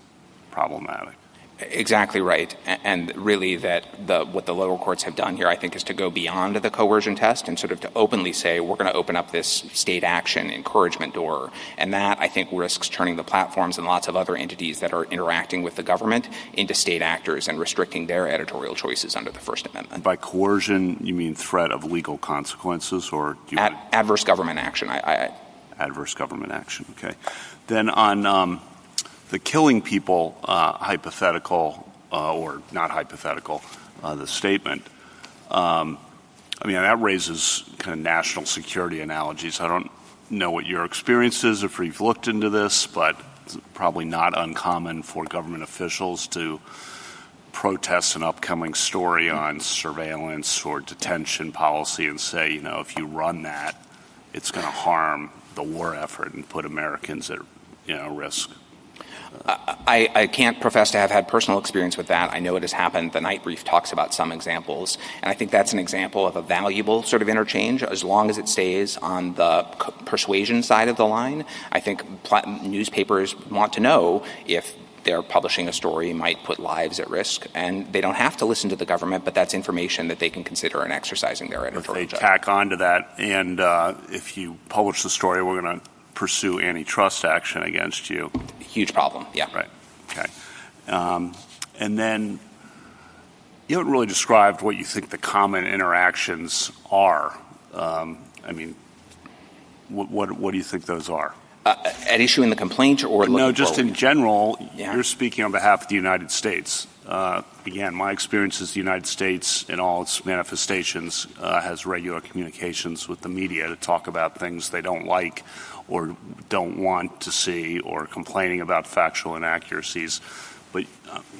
problematic. Exactly right. And really that what the lower courts have done here, I think, is to go beyond the coercion test and sort of to openly say we're going to open up this state action encouragement door. And that, I think, risks turning the platforms and lots of other entities that are interacting with the government into state actors and restricting their editorial choices under the First Amendment. By coercion, you mean threat of legal consequences or do you adverse government action? Adverse government action, okay. Then on the killing people hypothetical or not hypothetical, the statement, that raises kind of national security analogies. I don't know what your experience is if you've looked into this, but it's probably not uncommon for government officials to protest an upcoming story on surveillance or detention policy and say, if you run that, it's going to harm the war effort and put Americans at risk. I can't profess to have had personal experience with that. I know it has happened. The Knight brief talks about some examples, and I think that's an example of a valuable sort of interchange as long as it stays on the persuasion side of the line. I think newspapers want to know if they're publishing a story might put lives at risk, and they don't have to listen to the government, but that's information that they can consider in exercising their editorial judgment. If they tack on to that, and if you publish the story, we're going to pursue antitrust action against you. Huge problem, yeah. Right, okay. And then you haven't really described what you think the common interactions are. What do you think those are? At issue in the complaint or No, just forward? In general, Yeah. You're speaking on behalf of the United States. Again, my experience is the United States in all its manifestations has regular communications with the media to talk about things they don't like or don't want to see or complaining about factual inaccuracies. But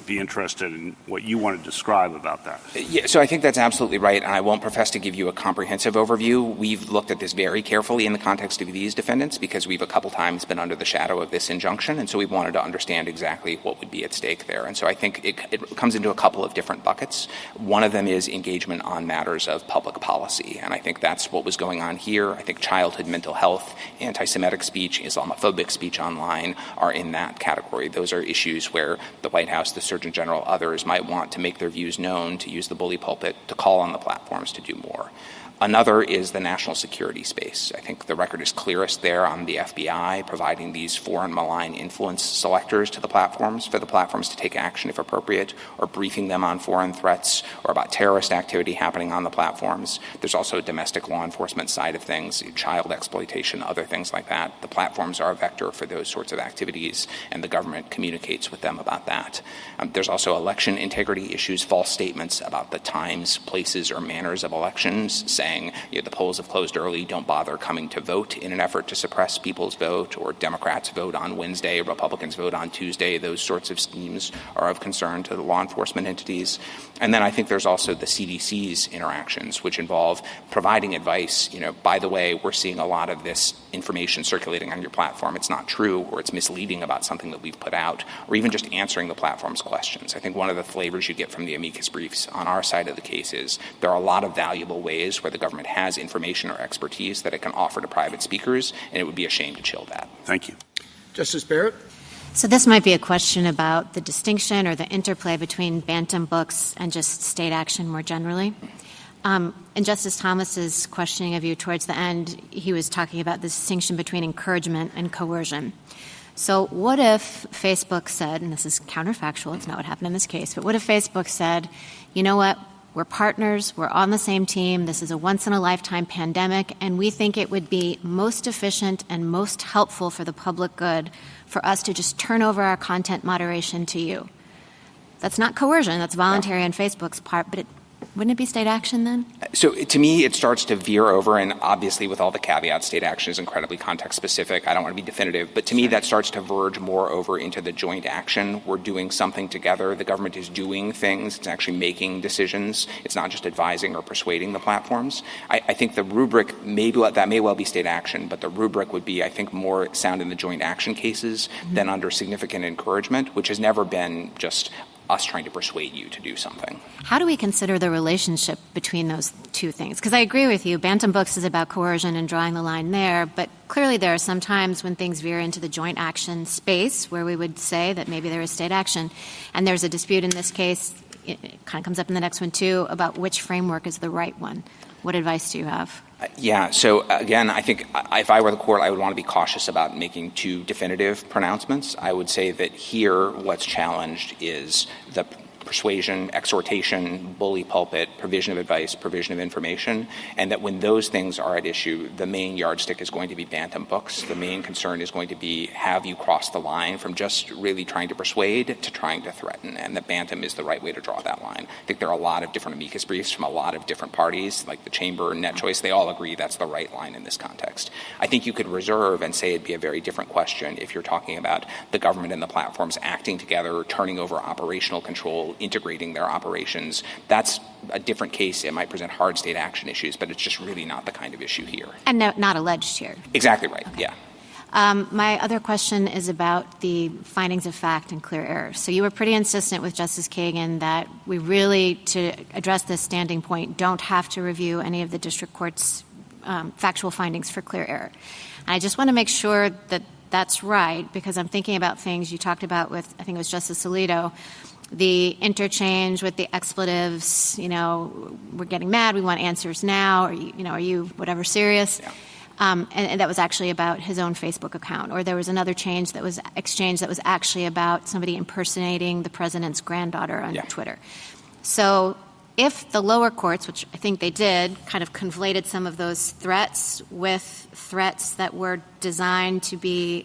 be interested in what you want to describe about that. Yeah, so I think that's absolutely right, and I won't profess to give you a comprehensive overview. We've looked at this very carefully in the context of these defendants because we've a couple times been under the shadow of this injunction, and so we wanted to understand exactly what would be at stake there. And so I think it comes into a couple of different buckets. One of them is engagement on matters of public policy, and I think that's what was going on here. I think childhood mental health, anti-Semitic speech, Islamophobic speech online are in that category. Those are issues where the White House, the Surgeon General, others might want to make their views known, to use the bully pulpit, to call on the platforms to do more. Another is the national security space. I think the record is clearest there on the FBI providing these foreign malign influence selectors to the platforms for the platforms to take action if appropriate, or briefing them on foreign threats or about terrorist activity happening on the platforms. There's also a domestic law enforcement side of things, child exploitation, other things like that. The platforms are a vector for those sorts of activities, and the government communicates with them about that. There's also election integrity issues, false statements about the times, places, or manners of elections, saying the polls have closed early, don't bother coming to vote in an effort to suppress people's vote, or Democrats vote on Wednesday, Republicans vote on Tuesday. Those sorts of schemes are of concern to the law enforcement entities. And then I think there's also the CDC's interactions, which involve providing advice. By the way, we're seeing a lot of this information circulating on your platform. It's not true, or it's misleading about something that we've put out, or even just answering the platform's questions. I think one of the flavors you get from the amicus briefs on our side of the case is there are a lot of valuable ways where the government has information or expertise that it can offer to private speakers, and it would be a shame to chill that. Thank you. Justice Barrett? So this might be a question about the distinction or the interplay between bantam books and just state action more generally. In Justice Thomas's questioning of you towards the end, he was talking about the distinction between encouragement and coercion. So what if Facebook said, and this is counterfactual, it's not what happened in this case, but what if Facebook said, you know what, we're partners, we're on the same team, this is a once-in-a-lifetime pandemic, and we think it would be most efficient and most helpful for the public good for us to just turn over our content moderation to you. That's not coercion, that's voluntary on Facebook's part, but wouldn't it be state action then? So to me, it starts to veer over, and obviously with all the caveats, state action is incredibly context-specific. I don't want to be definitive, but to me that starts to verge more over into the joint action. We're doing something together. The government is doing things. It's actually making decisions. It's not just advising or persuading the platforms. I think the rubric, that may well be state action, but the rubric would be, I think, more sound in the joint action cases than under significant encouragement, which has never been just us trying to persuade you to do something. How do we consider the relationship between those two things? Because I agree with you, Bantam Books is about coercion and drawing the line there, but clearly there are some times when things veer into the joint action space where we would say that maybe there is state action. And there's a dispute in this case, it kind of comes up in the next one too, about which framework is the right one. What advice do you have? Yeah. So again, I think if I were the court, I would want to be cautious about making too definitive pronouncements. I would say that here what's challenged is the persuasion, exhortation, bully pulpit, provision of advice, provision of information, and that when those things are at issue, the main yardstick is going to be Bantam Books. The main concern is going to be, have you crossed the line from just really trying to persuade to trying to threaten, and that Bantam is the right way to draw that line. I think there are a lot of different amicus briefs from a lot of different parties, like the Chamber and Net Choice. They all agree that's the right line in this context. I think you could reserve and say it'd be a very different question if you're talking about the government and the platforms acting together, turning over operational control, integrating their operations. That's a different case. It might present hard state action issues, but it's just really not the kind of issue here. And not alleged here. Exactly right, okay. Yeah. My other question is about the findings of fact and clear error. So you were pretty insistent with Justice Kagan that we really, to address this standing point, don't have to review any of the district court's factual findings for clear error. And I just want to make sure that that's right, because I'm thinking about things you talked about with, I think it was Justice Alito, the interchange with the expletives, we're getting mad, we want answers now, or, are you whatever serious? Yeah. And that was actually about his own Facebook account. Or there was another change that was exchanged that was actually about somebody impersonating the president's granddaughter on Twitter. So if the lower courts, which I think they did, kind of conflated some of those threats with threats that were designed to be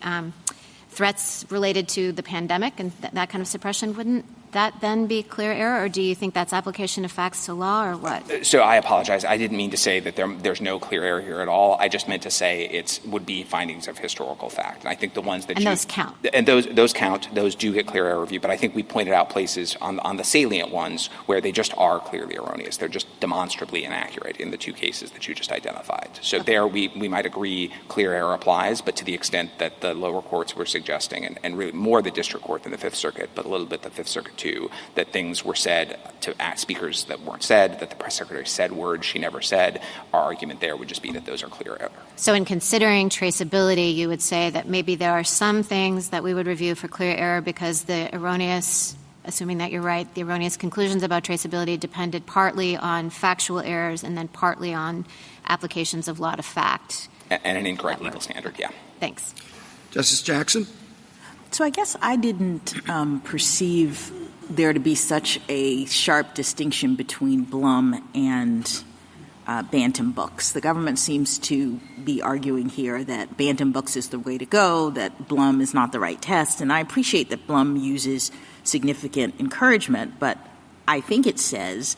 threats related to the pandemic and that kind of suppression, wouldn't that then be clear error, or do you think that's application of facts to law, or what? So I apologize. I didn't mean to say that there's no clear error here at all. I just meant to say it would be findings of historical fact. And I think the ones that those count. And those count. Those do get clear error review. But I think we pointed out places on the salient ones where they just are clearly erroneous. They're just demonstrably inaccurate in the two cases that you just identified. So there we might agree clear error applies, but to the extent that the lower courts were suggesting, and really more the district court than the Fifth Circuit, but a little bit the Fifth Circuit too, that things were said to speakers that weren't said, that the press secretary said words she never said. Our argument there would just be that those are clear error. So in considering traceability, you would say that maybe there are some things that we would review for clear error because the erroneous, assuming that you're right, the erroneous conclusions about traceability depended partly on factual errors and then partly on applications of law to fact. And an incorrect legal standard, yeah. Thanks. Justice Jackson? So I guess I didn't perceive there to be such a sharp distinction between Blum and Bantam Books. The government seems to be arguing here that Bantam Books is the way to go, that Blum is not the right test, and I appreciate that Blum uses significant encouragement, but I think it says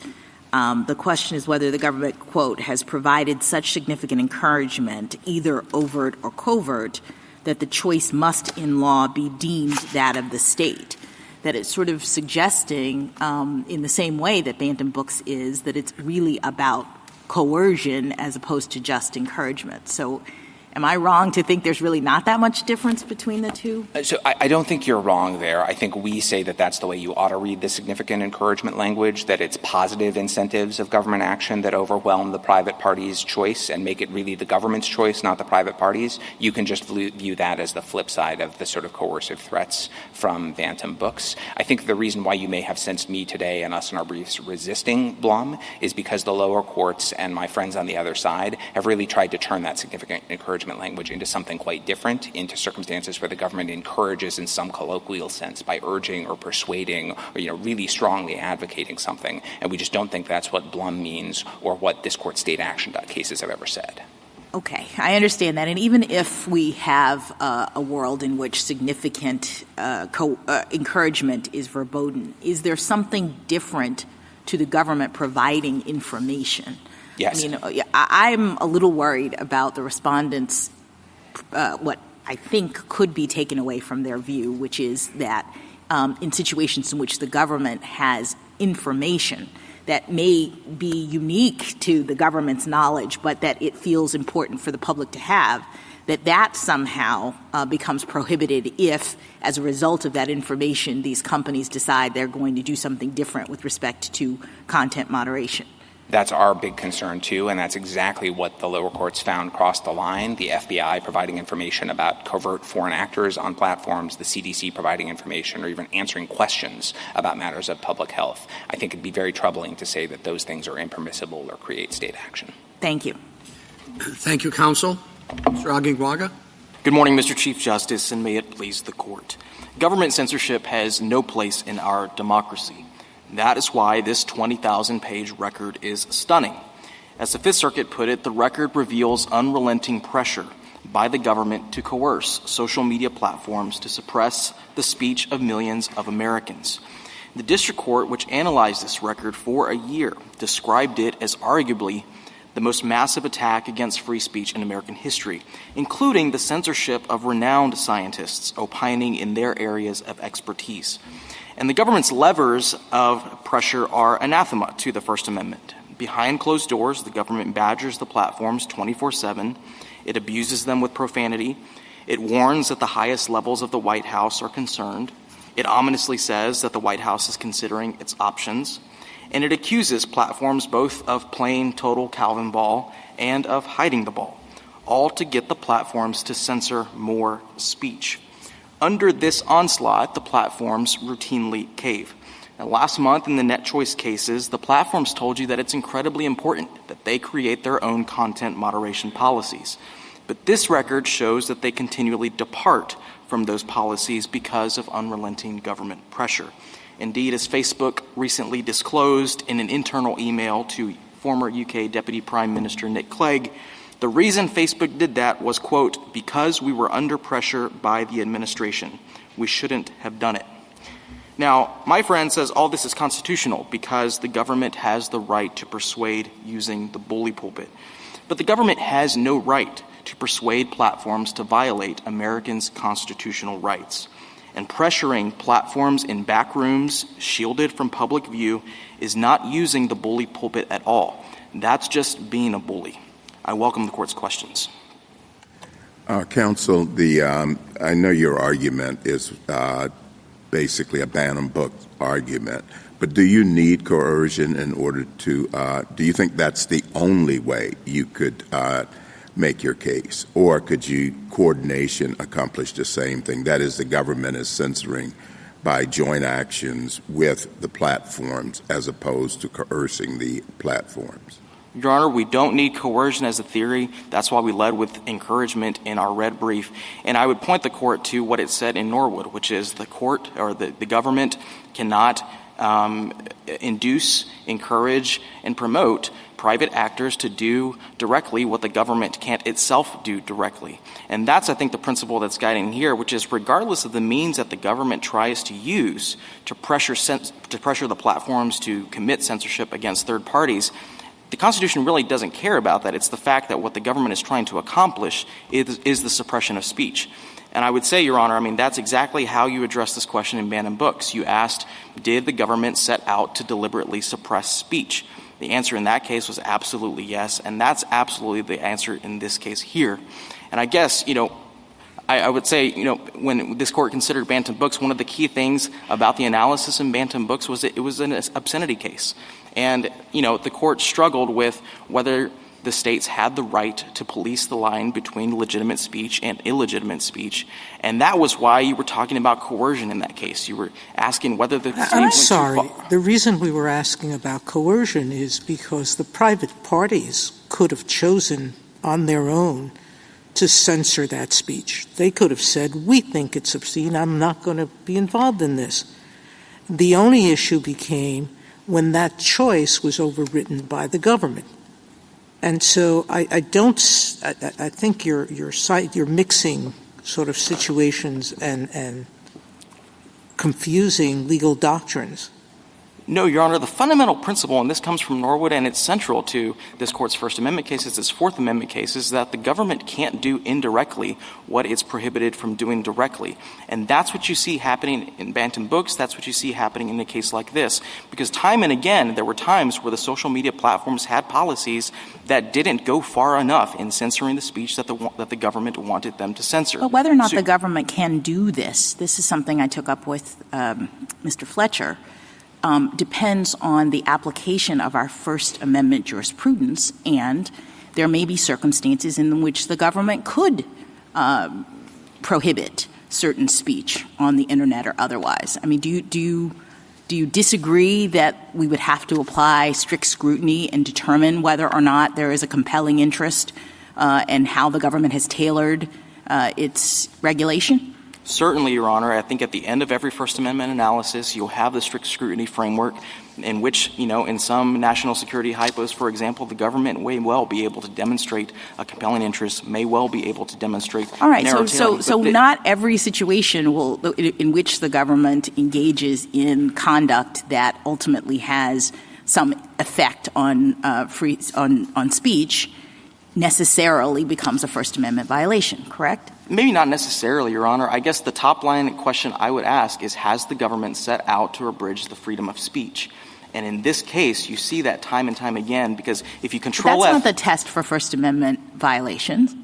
the question is whether the government, quote, has provided such significant encouragement, either overt or covert, that the choice must in law be deemed that of the state. That it's sort of suggesting, in the same way that Bantam Books is, that it's really about coercion as opposed to just encouragement. So Am I wrong to think there's really not that much difference between the two? So I don't think you're wrong there. I think we say that that's the way you ought to read the significant encouragement language, that it's positive incentives of government action that overwhelm the private party's choice and make it really the government's choice, not the private party's. You can just view that as the flip side of the sort of coercive threats from Bantam Books. I think the reason why you may have sensed me today and us in our briefs resisting Blum is because the lower courts and my friends on the other side have really tried to turn that significant encouragement language into something quite different, into circumstances where the government encourages in some colloquial sense by urging or persuading or, really strongly advocating something. And we just don't think that's what Blum means or what this court state action cases have ever said. Okay, I understand that. And even if we have a world in which significant encouragement is verboten, is there something different to the government providing information? Yes. I mean, I'm a little worried about the respondents' what I think could be taken away from their view, which is that in situations in which the government has information that may be unique to the government's knowledge, but that it feels important for the public to have, that somehow becomes prohibited if, as a result of that information, these companies decide they're going to do something different with respect to content moderation. That's our big concern, too, and that's exactly what the lower courts found crossed the line. The FBI providing information about covert foreign actors on platforms, the CDC providing information or even answering questions about matters of public health. I think it'd be very troubling to say that those things are impermissible or create state action. Thank you. Thank you, counsel. Mr. Agingwaga. Good morning, Mr. Chief Justice, and may it please the Court. Government censorship has no place in our democracy. That is why this 20,000-page record is stunning. As the Fifth Circuit put it, the record reveals unrelenting pressure by the government to coerce social media platforms to suppress the speech of millions of Americans. The district court, which analyzed this record for a year, described it as arguably the most massive attack against free speech in American history, including the censorship of renowned scientists opining in their areas of expertise. And the government's levers of pressure are anathema to the First Amendment. Behind closed doors, the government badgers the platforms 24/7. It abuses them with profanity. It warns that the highest levels of the White House are concerned. It ominously says that the White House is considering its options. And it accuses platforms both of playing total Calvin ball and of hiding the ball, all to get the platforms to censor more speech. Under this onslaught, the platforms routinely cave. Now, last month in the net choice cases, the platforms told you that it's incredibly important that they create their own content moderation policies. But this record shows that they continually depart from those policies because of unrelenting government pressure. Indeed, as Facebook recently disclosed in an internal email to former UK Deputy Prime Minister Nick Clegg, the reason Facebook did that was, quote, because we were under pressure by the administration. We shouldn't have done it. Now, my friend says all this is constitutional because the government has the right to persuade using the bully pulpit. But the government has no right to persuade platforms to violate Americans' constitutional rights. And pressuring platforms in back rooms, shielded from public view, is not using the bully pulpit at all. That's just being a bully. I welcome the Court's questions. Counsel, I know your argument is basically a Bantam book argument, but do you need coercion in order to do you think that's the only way you could make your case? Or could coordination accomplish the same thing? That is, the government is censoring by joint actions with the platforms as opposed to coercing the platforms. Your Honor, we don't need coercion as a theory. That's why we led with encouragement in our red brief. And I would point the Court to what it said in Norwood, which is the court or the government cannot induce, encourage, and promote private actors to do directly what the government can't itself do directly. And that's, I think, the principle that's guiding here, which is regardless of the means that the government tries to use to pressure the platforms to commit censorship against third parties, the Constitution really doesn't care about that. It's the fact that what the government is trying to accomplish is the suppression of speech. And I would say, Your Honor, that's exactly how you address this question in Bantam Books. You asked, did the government set out to deliberately suppress speech? The answer in that case was absolutely yes, and that's absolutely the answer in this case here. And I guess, I would say, when this court considered Bantam Books, one of the key things about the analysis in Bantam Books was that it was an obscenity case. And, the court struggled with whether the states had the right to police the line between legitimate speech and illegitimate speech. And that was why you were talking about coercion in that case. You were asking whether the states I'm went sorry. too far. The reason we were asking about coercion is because the private parties could have chosen on their own to censor that speech. They could have said, we think it's obscene, I'm not going to be involved in this. The only issue became when that choice was overwritten by the government. And so I think you're mixing sort of situations and confusing legal doctrines. No, Your Honor, the fundamental principle, and this comes from Norwood and it's central to this Court's First Amendment cases, its Fourth Amendment cases, that the government can't do indirectly what it's prohibited from doing directly. And that's what you see happening in Bantam Books. That's what you see happening in a case like this. Because time and again, there were times where the social media platforms had policies that didn't go far enough in censoring the speech that the government wanted them to censor. But whether or not the government can do this is something I took up with Mr. Fletcher, depends on the application of our First Amendment jurisprudence, and there may be circumstances in which the government could prohibit certain speech on the internet or otherwise. I mean, do you disagree that we would have to apply strict scrutiny and determine whether or not there is a compelling interest and how the government has tailored its regulation? Certainly, Your Honor. I think at the end of every First Amendment analysis, you'll have the strict scrutiny framework in which, in some national security hypos, for example, the government may well be able to demonstrate a compelling interest, may well be able to demonstrate All right, narrow so not every situation in which the government engages in conduct that ultimately has some effect on on speech necessarily becomes a First Amendment violation, correct? Maybe not necessarily, Your Honor. I guess the top line question I would ask is, has the government set out to abridge the freedom of speech? And in this case, you see that time and time again, because if you control That's not the test for First Amendment violations.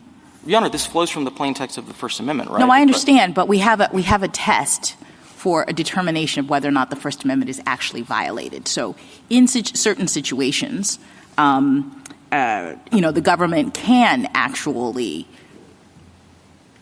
Your Honor, this flows from the plain text of the First Amendment, right? No, I understand, but we have a test for a determination of whether or not the First Amendment is actually violated. So in certain situations, the government can actually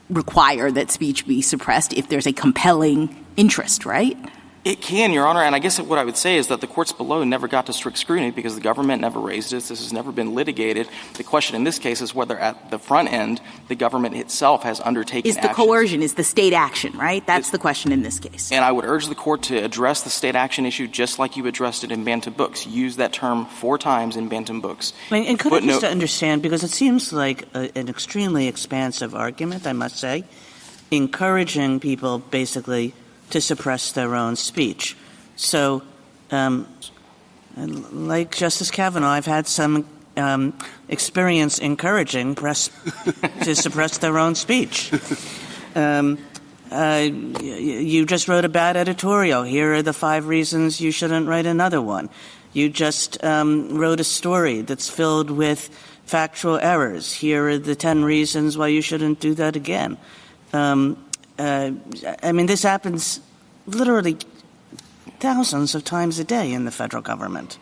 require that speech be suppressed if there's a compelling interest, right? It can, Your Honor, and I guess what I would say is that the courts below never got to strict scrutiny because the government never raised this. This has never been litigated. The question in this case is whether at the front end the government itself has undertaken actions. Is the coercion, is the state action, right? That's the question in this case. And I would urge the court to address the state action issue just like you addressed it in Bantam Books. Use that term 4 times in Bantam Books. And could I just understand, because it seems like an extremely expansive argument, I must say, encouraging people basically to suppress their own speech. So, like Justice Kavanaugh, I've had some experience encouraging press to suppress their own speech. You just wrote a bad editorial. Here are the 5 reasons you shouldn't write another one. You just wrote a story that's filled with factual errors. Here are the 10 reasons why you shouldn't do that again. This happens literally thousands of times a day in the federal government.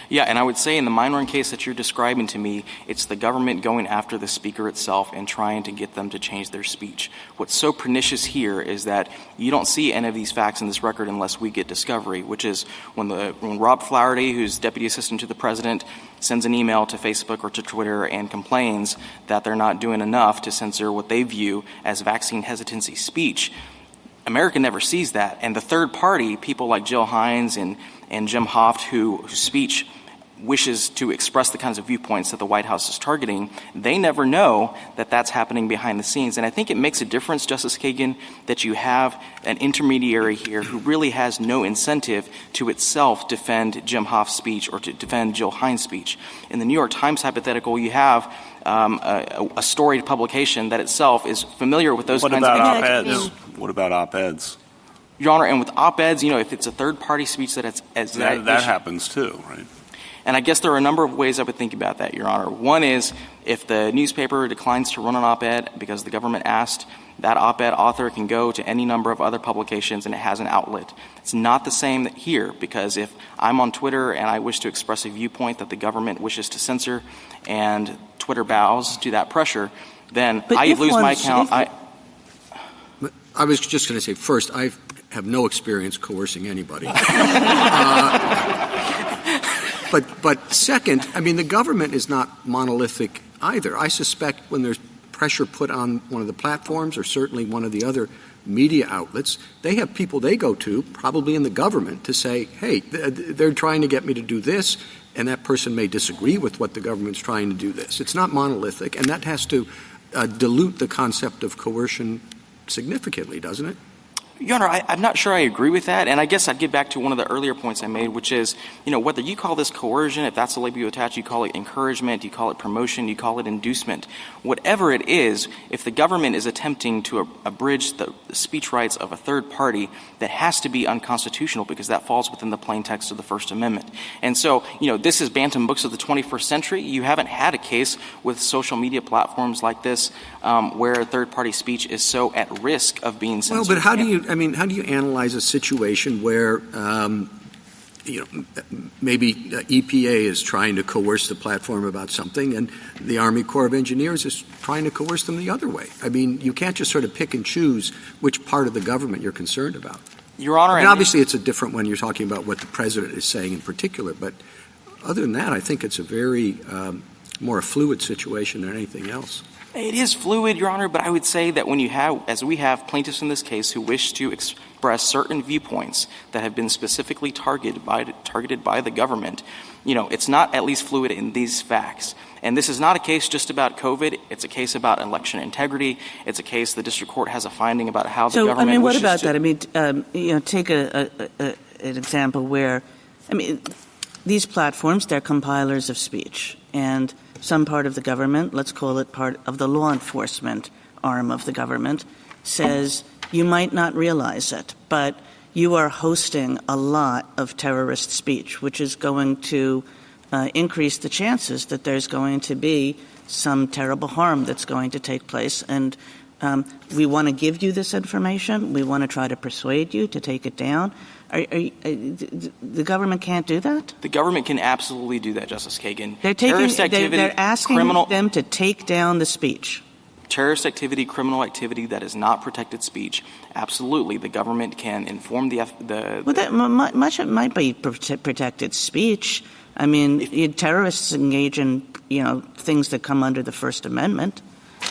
Yeah, and I would say in the Minoran case that you're describing to me, it's the government going after the speaker itself and trying to get them to change their speech. What's so pernicious here is that you don't see any of these facts in this record unless we get discovery, which is when Rob Flaherty, who's deputy assistant to the president, sends an email to Facebook or to Twitter and complains that they're not doing enough to censor what they view as vaccine hesitancy speech. America never sees that. And the third party, people like Jill Hines and Jim Hoft, whose speech wishes to express the kinds of viewpoints that the White House is targeting, they never know that that's happening behind the scenes. And I think it makes a difference, Justice Kagan, that you have an intermediary here who really has no incentive to itself defend Jim Hoft's speech or to defend Jill Hines' speech. In the New York Times hypothetical, you have a storied publication that itself is familiar with those kinds of op-eds? What about op-eds? Your Honor, and with op-eds, if it's a third-party speech that it's... That happens too, right? And I guess there are a number of ways I would think about that, Your Honor. One is if the newspaper declines to run an op-ed because the government asked, that op-ed author can go to any number of other publications and it has an outlet. It's not the same here, because if I'm on Twitter and I wish to express a viewpoint that the government wishes to censor and Twitter bows to that pressure, then I lose my account. I was just going to say, first, I have no experience coercing anybody. But second, I mean, the government is not monolithic either. I suspect when there's pressure put on one of the platforms or certainly one of the other media outlets, they have people they go to, probably in the government, to say, hey, they're trying to get me to do this, and that person may disagree with what the government's trying to do this. It's not monolithic, and that has to dilute the concept of coercion significantly, doesn't it? Your Honor, I'm not sure I agree with that, and I guess I'd get back to one of the earlier points I made, which is, whether you call this coercion, if that's the label you attach, you call it encouragement, you call it promotion, you call it inducement. Whatever it is, if the government is attempting to abridge the speech rights of a third party, that has to be unconstitutional because that falls within the plain text of the First Amendment. And so, this is bantam books of the 21st century. You haven't had a case with social media platforms like this where third-party speech is so at risk of being censored. Well, but how do you analyze a situation where, maybe EPA is trying to coerce the platform about something and the Army Corps of Engineers is trying to coerce them the other way? I mean, you can't just sort of pick and choose which part of the government you're concerned about. Your Honor, obviously it's a different when you're talking about what the president is saying in particular, but other than that, I think it's a very more a fluid situation than anything else. It is fluid, Your Honor, but I would say that when you have, as we have plaintiffs in this case who wish to express certain viewpoints that have been specifically targeted by the government, it's not at least fluid in these facts. And this is not a case just about COVID. It's a case about election integrity. It's a case the district court has a finding about how the government what wishes about to. that? I mean, take an example where, these platforms, they're compilers of speech. And some part of the government, let's call it part of the law enforcement arm of the government, says you might not realize it, but you are hosting a lot of terrorist speech, which is going to increase the chances that there's going to be some terrible harm that's going to take place. And we want to give you this information. We want to try to persuade you to take it down. The government can't do that? The government can absolutely do that, Justice Kagan. They're asking them to take down the speech. Terrorist activity, criminal activity that is not protected speech, absolutely. The government can inform much of it might be protected speech. I mean, terrorists engage in, things that come under the First Amendment.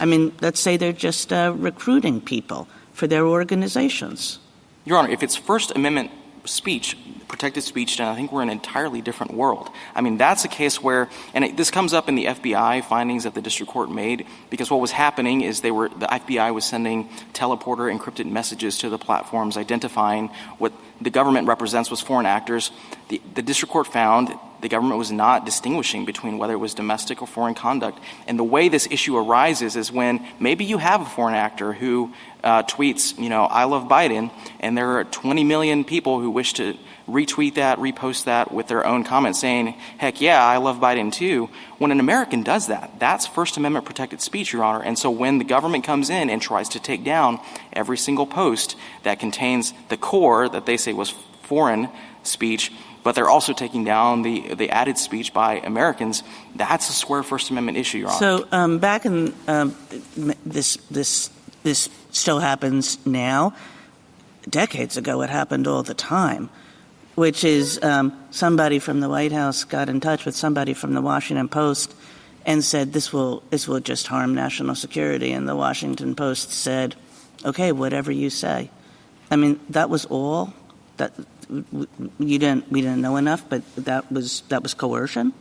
I mean, let's say they're just recruiting people for their organizations. Your Honor, if it's First Amendment speech, protected speech, then I think we're in an entirely different world. I mean, that's a case where, and this comes up in the FBI findings that the district court made, because what was happening is the FBI was sending teleporter encrypted messages to the platforms identifying what the government represents was foreign actors. The district court found the government was not distinguishing between whether it was domestic or foreign conduct. And the way this issue arises is when maybe you have a foreign actor who tweets, I love Biden, and there are 20 million people who wish to retweet that, repost that with their own comments saying, heck yeah, I love Biden too. When an American does that, that's First Amendment protected speech, Your Honor. And so when the government comes in and tries to take down every single post that contains the core that they say was foreign speech, but they're also taking down the added speech by Americans, that's a square First Amendment issue, Your Honor. So back in this still happens now. Decades ago, it happened all the time, which is somebody from the White House got in touch with somebody from the Washington Post and said this will just harm national security, and the Washington Post said, okay, whatever you say. I mean, that was all. That we didn't know enough, but that was coercion?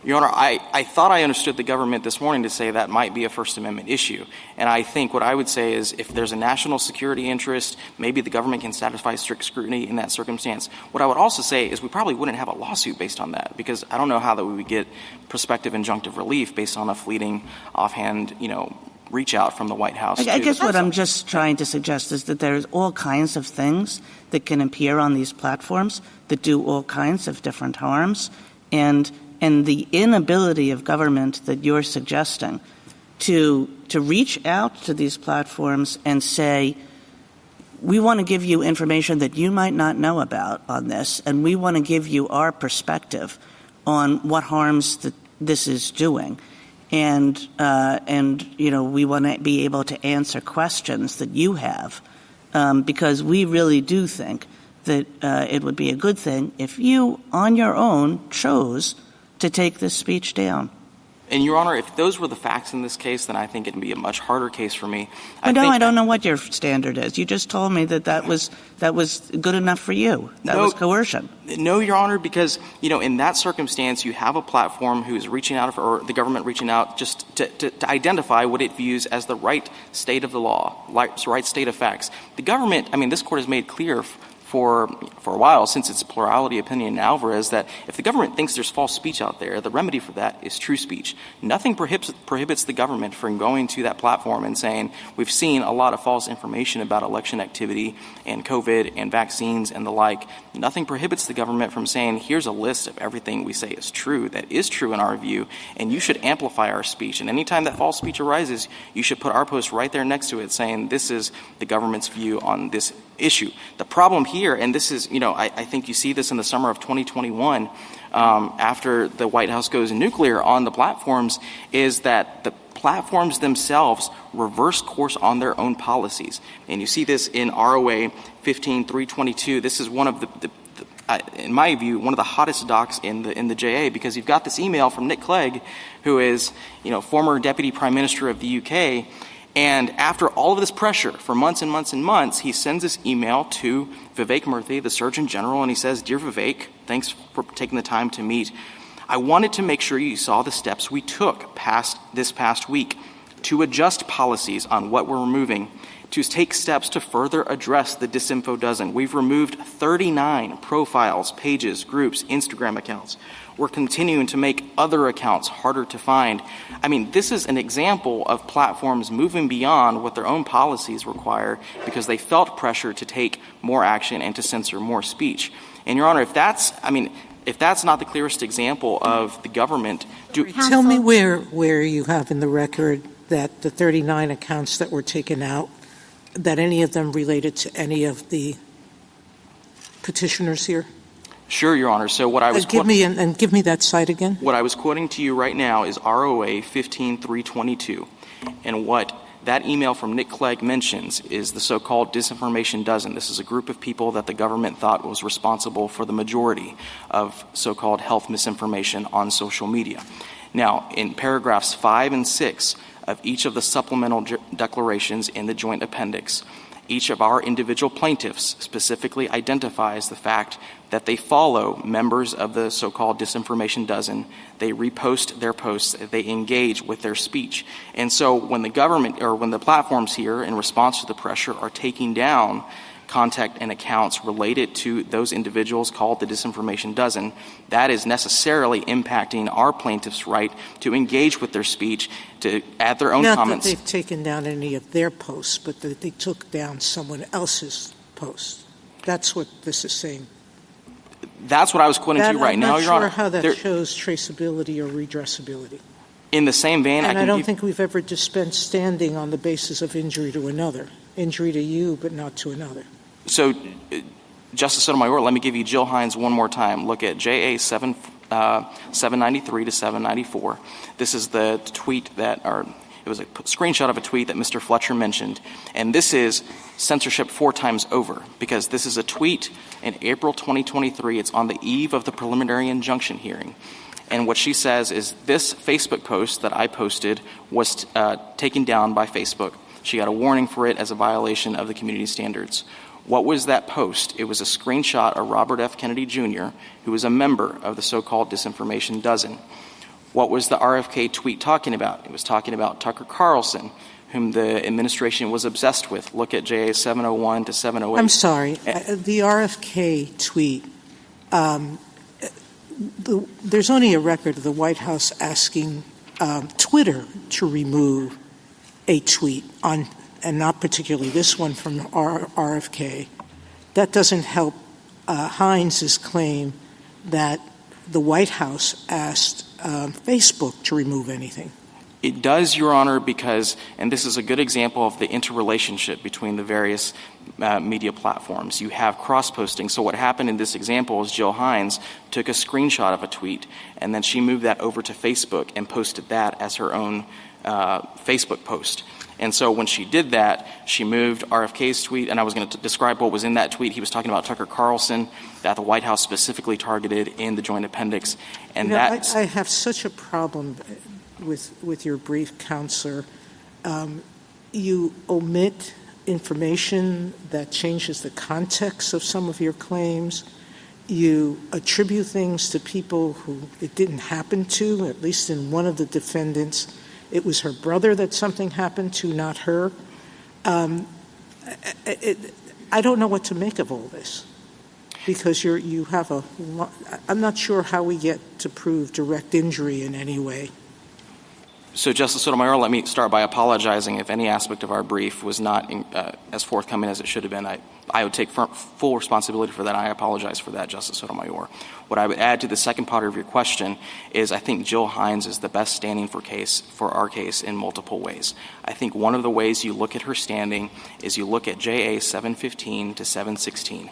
Your Honor, I thought I understood the government this morning to say that might be a First Amendment issue. And I think what I would say is if there's a national security interest, maybe the government can satisfy strict scrutiny in that circumstance. What I would also say is we probably wouldn't have a lawsuit based on that, because I don't know how that we would get prospective injunctive relief based on a fleeting offhand, reach out from the White House. I guess what I'm just trying to suggest is that there's all kinds of things that can appear on these platforms that do all kinds of different harms. And and the inability of government that you're suggesting to reach out to these platforms and say, we want to give you information that you might not know about on this, and we want to give you our perspective on what harms that this is doing. And we want to be able to answer questions that you have, because we really do think that it would be a good thing if you, on your own, chose to take this speech down. And, Your Honor, if those were the facts in this case, then I think it would be a much harder case for me. I don't know what your standard is. You just told me that was good enough for you. That was coercion. No, Your Honor, because, in that circumstance, you have a platform who's reaching out, or the government reaching out just to identify what it views as the right state of the law, right state of facts. The government, this Court has made clear for a while, since its plurality opinion in Alvarez, that if the government thinks there's false speech out there, the remedy for that is true speech. Nothing prohibits the government from going to that platform and saying, we've seen a lot of false information about election activity and COVID and vaccines and the like. Nothing prohibits the government from saying, here's a list of everything we say is true, that is true in our view, and you should amplify our speech. And anytime that false speech arises, you should put our post right there next to it saying, this is the government's view on this issue. The problem here, and this is, I think you see this in the summer of 2021, after the White House goes nuclear on the platforms, is that the platforms themselves reverse course on their own policies. And you see this in ROA 15322. This is one of the in my view, one of the hottest docs in the JA, because you've got this email from Nick Clegg, who is, former Deputy Prime Minister of the UK. And after all of this pressure for months and months and months, he sends this email to Vivek Murthy, the Surgeon General, and he says, Dear Vivek, thanks for taking the time to meet. I wanted to make sure you saw the steps we took this past week to adjust policies on what we're removing, to take steps to further address the disinfo dozen. We've removed 39 profiles, pages, groups, Instagram accounts. We're continuing to make other accounts harder to find. This is an example of platforms moving beyond what their own policies require because they felt pressure to take more action and to censor more speech. And, Your Honor, if that's not the clearest example of the government... Tell me where you have in the record that the 39 accounts that were taken out, that any of them related to any of the petitioners here? Sure, Your Honor. So what I was give me that site again. What I was quoting to you right now is ROA 15322, and what that email from Nick Clegg mentions is the so-called disinformation dozen. This is a group of people that the government thought was responsible for the majority of so-called health misinformation on social media. Now, in paragraphs 5 and 6 of each of the supplemental declarations in the joint appendix, each of our individual plaintiffs specifically identifies the fact that they follow members of the so-called disinformation dozen. They repost their posts. They engage with their speech. And so when the government, or when the platforms here, in response to the pressure, are taking down contact and accounts related to those individuals called the disinformation dozen, that is necessarily impacting our plaintiffs' right to engage with their speech, to add their own comments. Not that they've taken down any of their posts, but that they took down someone else's posts. That's what this is saying. That's what I was quoting to you right now, Your Honor. I'm not sure how that shows traceability or redressability. In the same vein, I don't think we've ever dispensed standing on the basis of injury to another. Injury to you, but not to another. So, Justice Sotomayor, let me give you Jill Hines one more time. Look at JA 793 to 794. This is the tweet it was a screenshot of a tweet that Mr. Fletcher mentioned. And this is censorship 4 times over, because this is a tweet in April 2023. It's on the eve of the preliminary injunction hearing. And what she says is, this Facebook post that I posted was taken down by Facebook. She got a warning for it as a violation of the community standards. What was that post? It was a screenshot of Robert F. Kennedy Jr., who was a member of the so-called disinformation dozen. What was the RFK tweet talking about? It was talking about Tucker Carlson, whom the administration was obsessed with. Look at JA 701 to 708. I'm sorry. The RFK tweet, there's only a record of the White House asking Twitter to remove a tweet on, and not particularly this one from RFK. That doesn't help Hines's claim that the White House asked Facebook to remove anything. It does, Your Honor, because, and this is a good example of the interrelationship between the various media platforms. You have cross-posting. So what happened in this example is Jill Hines took a screenshot of a tweet, and then she moved that over to Facebook and posted that as her own Facebook post. And so when she did that, she moved RFK's tweet, and I was going to describe what was in that tweet. He was talking about Tucker Carlson, that the White House specifically targeted in the Joint Appendix. And I have such a problem with your brief, Counselor. You omit information that changes the context of some of your claims. You attribute things to people who it didn't happen to, at least in one of the defendants. It was her brother that something happened to, not her. I don't know what to make of all this, because you have I'm not sure how we get to prove direct injury in any way. So, Justice Sotomayor, let me start by apologizing if any aspect of our brief was not as forthcoming as it should have been. I would take full responsibility for that. I apologize for that, Justice Sotomayor. What I would add to the second part of your question is I think Jill Hines is the best standing for our case in multiple ways. I think one of the ways you look at her standing is you look at JA 715 to 716.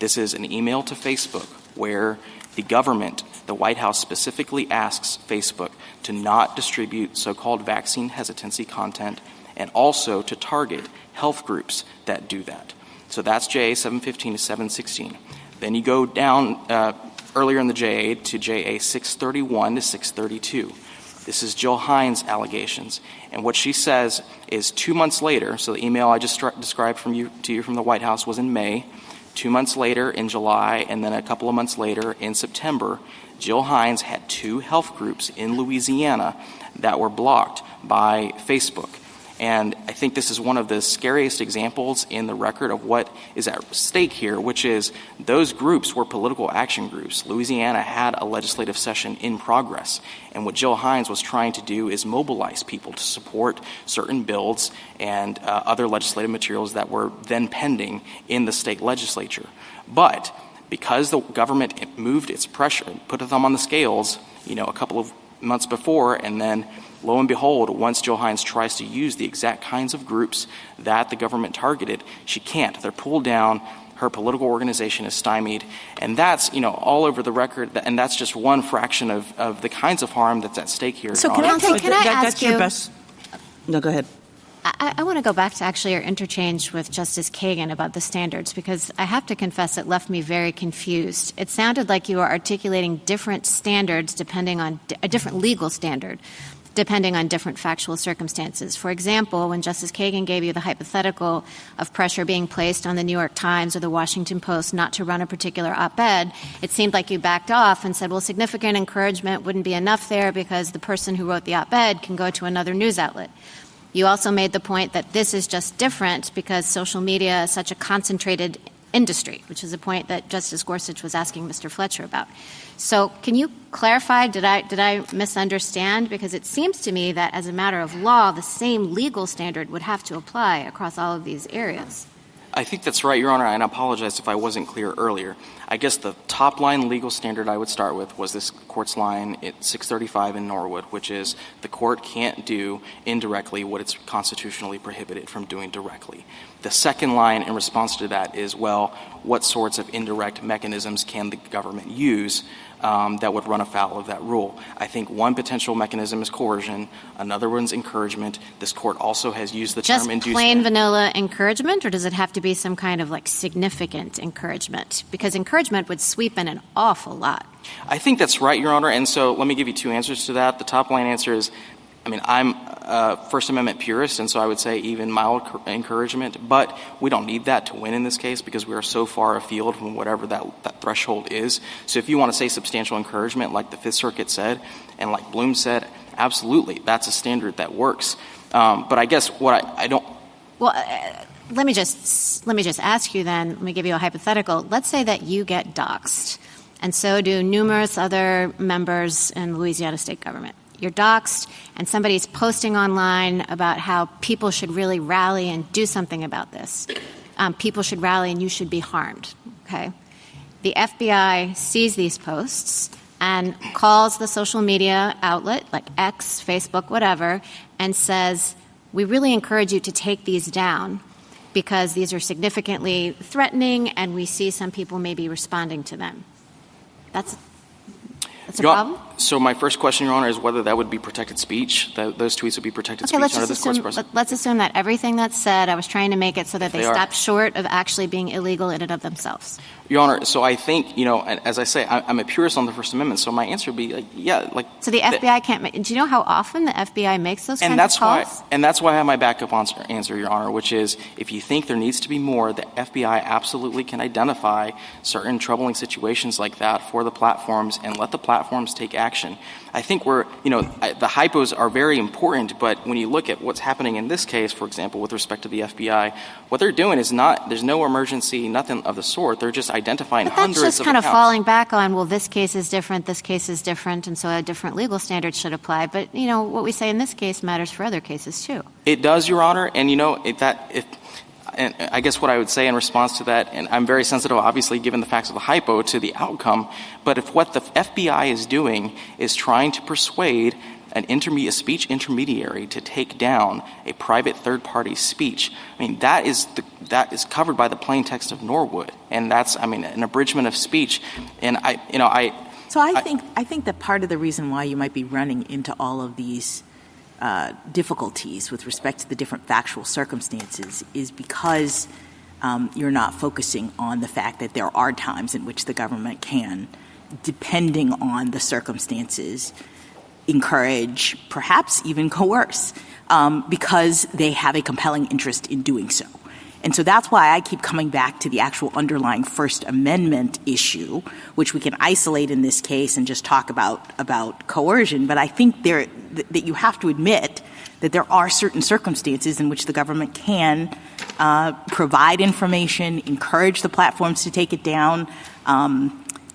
This is an email to Facebook where the government, the White House, specifically asks Facebook to not distribute so-called vaccine hesitancy content and also to target health groups that do that. So that's JA 715 to 716. Then you go down earlier in the JA to JA 631 to 632. This is Jill Hines' allegations. And what she says is 2 months later, so the email I just described to you from the White House was in May. 2 months later in July, and then a couple of months later in September, Jill Hines had 2 health groups in Louisiana that were blocked by Facebook. And I think this is one of the scariest examples in the record of what is at stake here, which is those groups were political action groups. Louisiana had a legislative session in progress. And what Jill Hines was trying to do is mobilize people to support certain bills and other legislative materials that were then pending in the state legislature. But because the government moved its pressure, put a thumb on the scales, a couple of months before, and then lo and behold, once Jill Hines tries to use the exact kinds of groups that the government targeted, she can't. They're pulled down. Her political organization is stymied. And that's, all over the record. And that's just one fraction of the kinds of harm that's at stake here. So can I ask you? No, go ahead. I want to go back to actually your interchange with Justice Kagan about the standards, because I have to confess it left me very confused. It sounded like you were articulating different standards depending on a different legal standard, depending on different factual circumstances. For example, when Justice Kagan gave you the hypothetical of pressure being placed on the New York Times or the Washington Post not to run a particular op-ed, it seemed like you backed off and said, well, significant encouragement wouldn't be enough there because the person who wrote the op-ed can go to another news outlet. You also made the point that this is just different because social media is such a concentrated industry, which is a point that Justice Gorsuch was asking Mr. Fletcher about. So can you clarify, did I misunderstand? Because it seems to me that as a matter of law, the same legal standard would have to apply across all of these areas. I think that's right, Your Honor, and I apologize if I wasn't clear earlier. I guess the top-line legal standard I would start with was this Court's line at 635 in Norwood, which is the Court can't do indirectly what it's constitutionally prohibited from doing directly. The second line in response to that is, well, what sorts of indirect mechanisms can the government use that would run afoul of that rule? I think one potential mechanism is coercion. Another one's encouragement. This Court also has used the term inducement. Just plain vanilla encouragement, or does it have to be some kind of significant encouragement? Because encouragement would sweep in an awful lot. I think that's right, Your Honor, and so let me give you 2 answers to that. The top line answer is, I'm a First Amendment purist, and so I would say even mild encouragement, but we don't need that to win in this case because we are so far afield from whatever that threshold is. So if you want to say substantial encouragement, like the Fifth Circuit said, and like Bloom said, absolutely, that's a standard that works. But I guess what I don't... Well, let me just ask you then, let me give you a hypothetical. Let's say that you get doxxed, and so do numerous other members in Louisiana state government. You're doxxed, and somebody's posting online about how people should really rally and do something about this. People should rally and you should be harmed, okay? The FBI sees these posts. and calls the social media outlet, like X, Facebook, whatever, and says, we really encourage you to take these down because these are significantly threatening and we see some people may be responding to them. That's a problem? So my first question, Your Honor, is whether that would be protected speech, those tweets would be protected speech under this court's precedent. Let's assume that everything that's said, I was trying to make it so that they stop short of actually being illegal in and of themselves. Your Honor, so I think, as I say, I'm a purist on the First Amendment, so my answer would be, So the FBI can't make – do you know how often the FBI makes those kinds of calls? And that's why I have my backup answer, Your Honor, which is if you think there needs to be more, the FBI absolutely can identify certain troubling situations like that for the platforms and let the platforms take action. I think the hypos are very important, but when you look at what's happening in this case, for example, with respect to the FBI, what they're doing is there's no emergency, nothing of the sort. They're just identifying hundreds of accounts. That's just kind of falling back on, well, this case is different, and so a different legal standard should apply. But, what we say in this case matters for other cases, too. It does, Your Honor, and and I guess what I would say in response to that, and I'm very sensitive, obviously, given the facts of the hypo, to the outcome, but if what the FBI is doing is trying to persuade a speech intermediary to take down a private third-party speech, that is covered by the plain text of Norwood, and that's, an abridgment of speech, and I think that part of the reason why you might be running into all of these difficulties with respect to the different factual circumstances is because you're not focusing on the fact that there are times in which the government can, depending on the circumstances, encourage, perhaps even coerce, because they have a compelling interest in doing so. And so that's why I keep coming back to the actual underlying First Amendment issue, which we can isolate in this case and just talk about coercion. But I think that you have to admit that there are certain circumstances in which the government can provide information, encourage the platforms to take it down,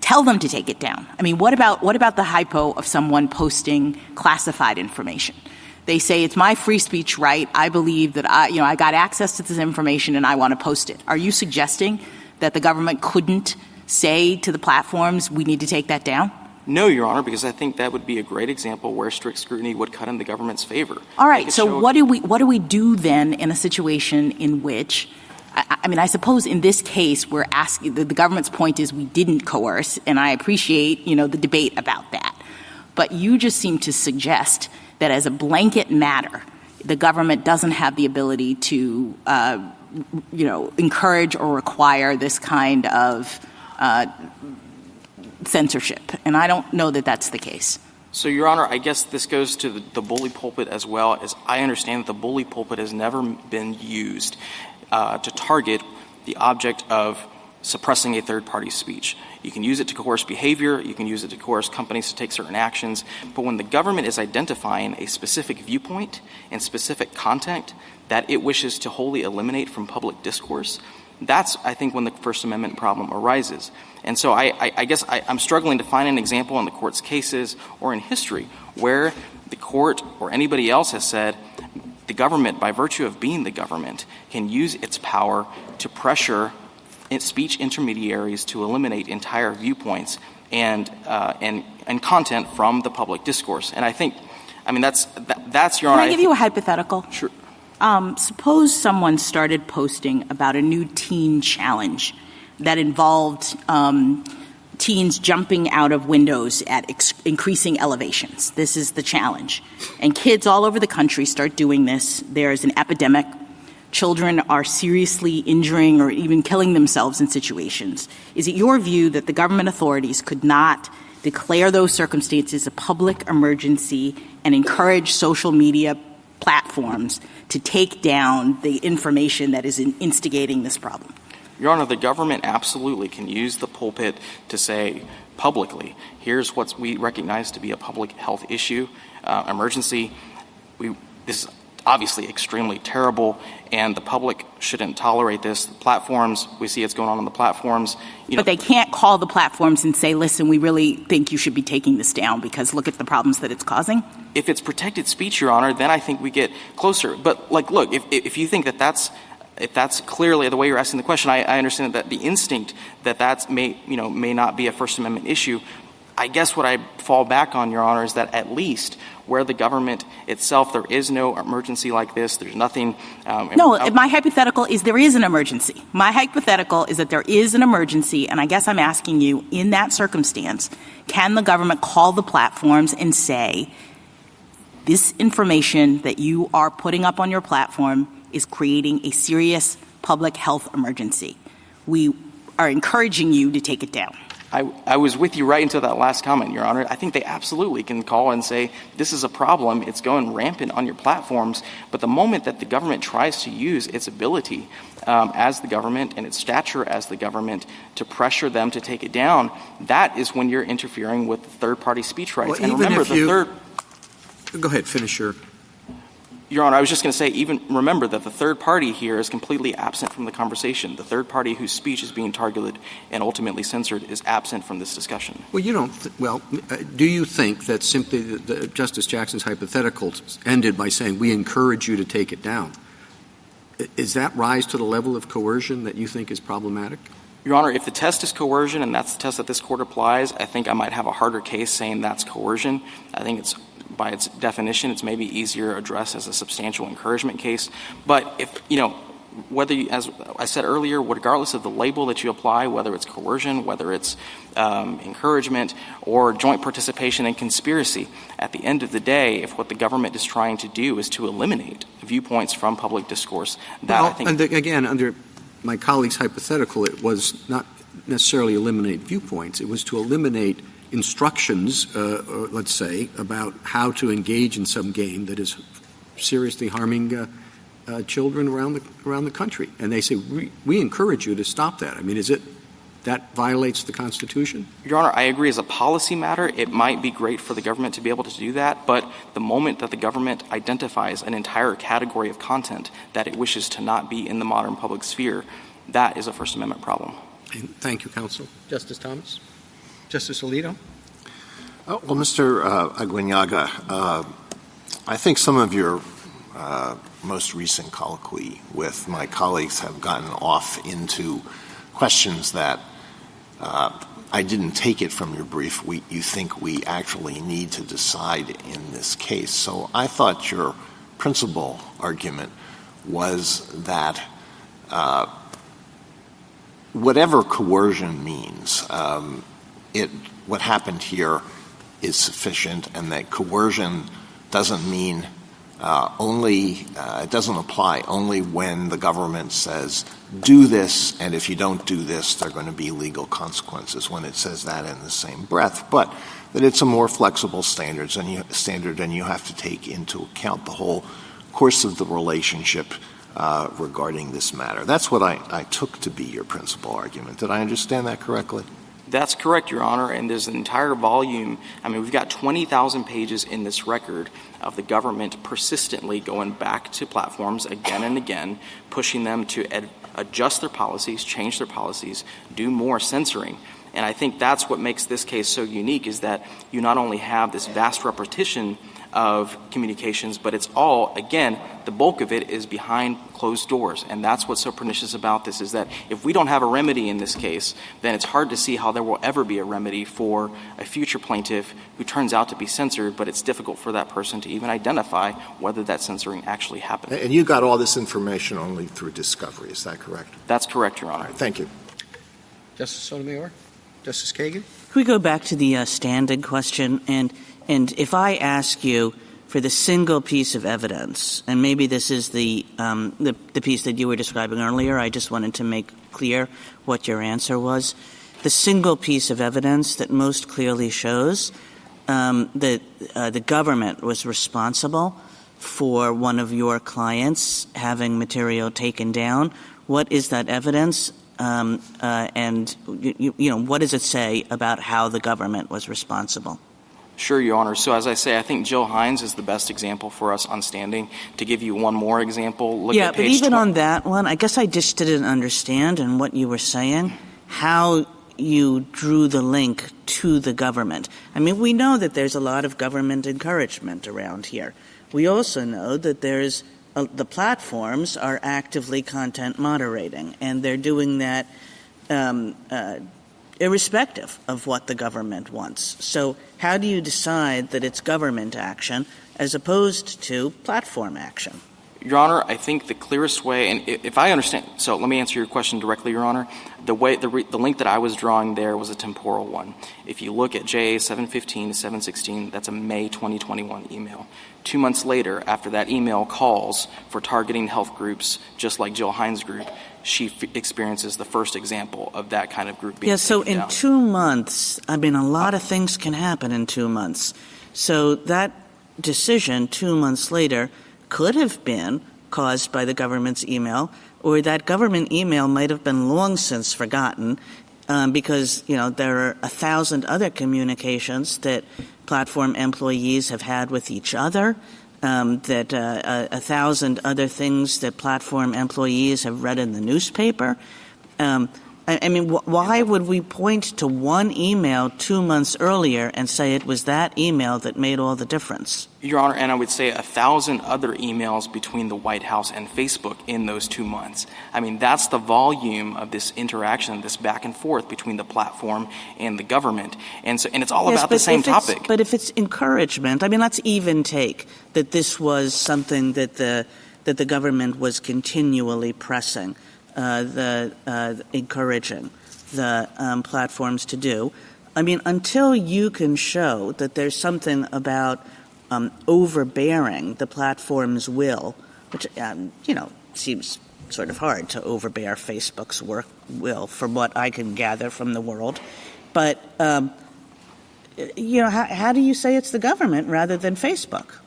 tell them to take it down. What about the hypo of someone posting classified information? They say, it's my free speech right. I believe that I got access to this information and I want to post it. Are you suggesting that the government couldn't say to the platforms, we need to take that down? No, Your Honor, because I think that would be a great example where strict scrutiny would cut in the government's favor. All right. So what do we do then in a situation in which, I suppose in this case we're asking, the government's point is we didn't coerce, and I appreciate, the debate about that. But you just seem to suggest that as a blanket matter, the government doesn't have the ability to, encourage or require this kind of censorship. And I don't know that that's the case. So, Your Honor, I guess this goes to the bully pulpit as well. As I understand that the bully pulpit has never been used to target the object of suppressing a third-party speech. You can use it to coerce behavior. You can use it to coerce companies to take certain actions. But when the government is identifying a specific viewpoint and specific content that it wishes to wholly eliminate from public discourse, that's, I think, when the First Amendment problem arises. And so I guess I'm struggling to find an example in the court's cases or in history where the court or anybody else has said the government, by virtue of being the government, can use its power to pressure speech intermediaries to eliminate entire viewpoints and content from the public discourse. And I think, that's Your Honor. Can I give you a hypothetical? Sure. Suppose someone started posting about a new teen challenge that involved teens jumping out of windows at increasing elevations. This is the challenge. And kids all over the country start doing this. There's an epidemic. Children are seriously injuring or even killing themselves in situations. Is it your view that the government authorities could not declare those circumstances a public emergency and encourage social media platforms to take down the information that is instigating this problem? Your Honor, the government absolutely can use the pulpit to say publicly, here's what we recognize to be a public health issue, emergency. This is obviously extremely terrible, and the public shouldn't tolerate this. The platforms, we see it's going on the platforms. But they can't call the platforms and say, listen, we really think you should be taking this down because look at the problems that it's causing? If it's protected speech, Your Honor, then I think we get closer. But, look, if you think that if that's clearly the way you're asking the question, I understand that the instinct that may not be a First Amendment issue. I guess what I fall back on, Your Honor, is that at least where the government itself, there is no emergency like this. There's nothing. No, my hypothetical is there is an emergency. My hypothetical is that there is an emergency, and I guess I'm asking you, in that circumstance, can the government call the platforms and say, this information that you are putting up on your platform is creating a serious public health emergency. We are encouraging you to take it down. I was with you right until that last comment, Your Honor. I think they absolutely can call and say, this is a problem, it's going rampant on your platforms. But the moment that the government tries to use its ability as the government and its stature as the government to pressure them to take it down, that is when you're interfering with third-party speech rights. Well, and remember, Go ahead, finish Your Honor, I was just going to say, even remember that the third party here is completely absent from the conversation. The third party whose speech is being targeted and ultimately censored is absent from this discussion. Well, you don't. Do you think that simply Justice Jackson's hypothetical ended by saying we encourage you to take it down? Is that rise to the level of coercion that you think is problematic? Your Honor, if the test is coercion and that's the test that this court applies, I think I might have a harder case saying that's coercion. I think it's, by its definition, it's maybe easier addressed as a substantial encouragement case. But if, whether, as I said earlier, regardless of the label that you apply, whether it's coercion, whether it's encouragement, or joint participation in conspiracy, at the end of the day, if what the government is trying to do is to eliminate viewpoints from public discourse, that I think... Again, under my colleague's hypothetical, it was not necessarily eliminate viewpoints. It was to eliminate instructions, let's say, about how to engage in some game that is seriously harming children around the country. And they say, we encourage you to stop that. I mean, that violates the Constitution? Your Honor, I agree. As a policy matter, it might be great for the government to be able to do that, but the moment that the government identifies an entire category of content that it wishes to not be in the modern public sphere, that is a First Amendment problem. Thank you, counsel. Justice Thomas? Justice Alito? Well, Mr. Aguinaga, I think some of your most recent colloquy with my colleagues have gotten off into questions that I didn't take it from your brief. You think we actually need to decide in this case. So I thought your principal argument was that whatever coercion means, what happened here is sufficient, and that coercion doesn't mean it doesn't apply only when the government says, do this, and if you don't do this, there are going to be legal consequences, when it says that in the same breath, but that it's a more flexible standard, and you have to take into account the whole course of the relationship regarding this matter. That's what I took to be your principal argument. Did I understand that correctly? That's correct, Your Honor, and there's an entire volume. I mean, we've got 20,000 pages in this record of the government persistently going back to platforms again and again, pushing them to adjust their policies, change their policies, do more censoring. And I think that's what makes this case so unique, is that you not only have this vast repetition of communications, but it's all, again, the bulk of it is behind closed doors. And that's what's so pernicious about this, is that if we don't have a remedy in this case, then it's hard to see how there will ever be a remedy for a future plaintiff who turns out to be censored, but it's difficult for that person to even identify whether that censoring actually happened. And you got all this information only through discovery, is that correct? That's correct, Your Honor. Right, thank you. Justice Sotomayor? Justice Kagan? Can we go back to the standing question? And if I ask you for the single piece of evidence, and maybe this is the piece that you were describing earlier, I just wanted to make clear what your answer was. The single piece of evidence that most clearly shows that the government was responsible for one of your clients having material taken down, what is that evidence? And what does it say about how the government was responsible? Sure, Your Honor. So as I say, I think Jill Hines is the best example for us on standing. To give you one more example, look at page but even on that one, I guess I just didn't understand in what you were saying how you drew the link to the government. I mean, we know that there's a lot of government encouragement around here. We also know that there's the platforms are actively content moderating, and they're doing that irrespective of what the government wants. So how do you decide that it's government action as opposed to platform action? Your Honor, I think the clearest way, and if I understand, so let me answer your question directly, Your Honor. The link that I was drawing there was a temporal one. If you look at JA 715 to 716, that's a May 2021 email. 2 months later, after that email calls for targeting health groups, just like Jill Hines' group, she experiences the first example of that kind of group being Yeah, so taken in down. 2 months, I mean, a lot of things can happen in 2 months. So that decision 2 months later could have been caused by the government's email, or that government email might have been long since forgotten because, there are 1,000 other communications that platform employees have had with each other, that 1,000 other things that platform employees have read in the newspaper. I mean, why would we point to one email 2 months earlier and say it was that email that made all the difference? Your Honor, and I would say 1,000 other emails between the White House and Facebook in those 2 months. I mean, that's the volume of this interaction, this back and forth between the platform and the government. And it's all about the same topic. But if it's encouragement, I mean, let's even take that this was something that the government was continually pressing. Encouraging the platforms to do. I mean, until you can show that there's something about overbearing the platform's will, which, seems sort of hard to overbear Facebook's will from what I can gather from the world. But, how do you say it's the government rather than Facebook?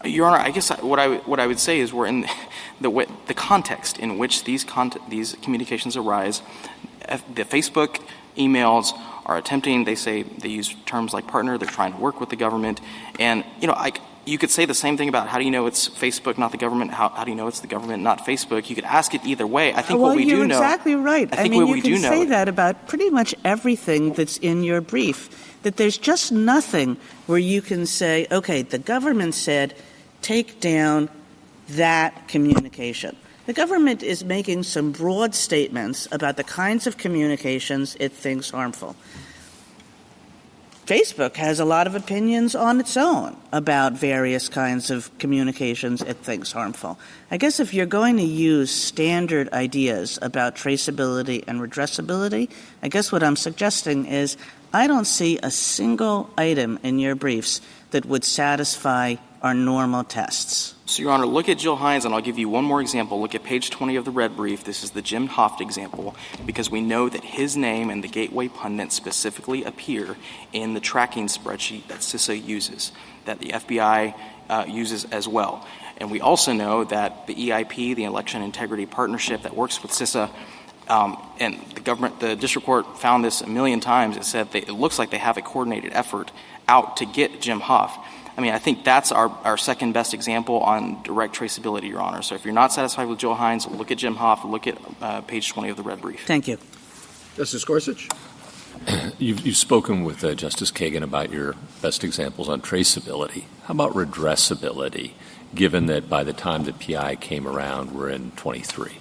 Your Honor, I guess what I would say is we're in the context in which these communications arise. The Facebook emails are attempting, they say they use terms like partner, they're trying to work with the government. And, you could say the same thing about how do you know it's Facebook, not the government? How do you know it's the government, not Facebook? You could ask it either way. I think what we do know. Well, you're exactly right. I think what we do know. You can say that about pretty much everything that's in your brief, that there's just nothing where you can say, okay, the government said, take down that communication. The government is making some broad statements about the kinds of communications it thinks harmful. Facebook has a lot of opinions on its own about various kinds of communications it thinks harmful. I guess if you're going to use standard ideas about traceability and redressability, I guess what I'm suggesting is I don't see a single item in your briefs that would satisfy our normal tests. So, Your Honor, look at Jill Hines, and I'll give you one more example. Look at page 20 of the red brief. This is the Jim Hoft example, because we know that his name and the Gateway Pundit specifically appear in the tracking spreadsheet that CISA uses, that the FBI uses as well. And we also know that the EIP, the Election Integrity Partnership that works with CISA, and the district court found this a million times. It said it looks like they have a coordinated effort out to get Jim Hoft. I mean, I think that's our second best example on direct traceability, Your Honor. So if you're not satisfied with Jill Hines, look at Jim Hoft, look at page 20 of the red brief. Thank you. Justice Gorsuch? You've spoken with Justice Kagan about your best examples on traceability. How about redressability, given that by the time that PI came around, we're in 23?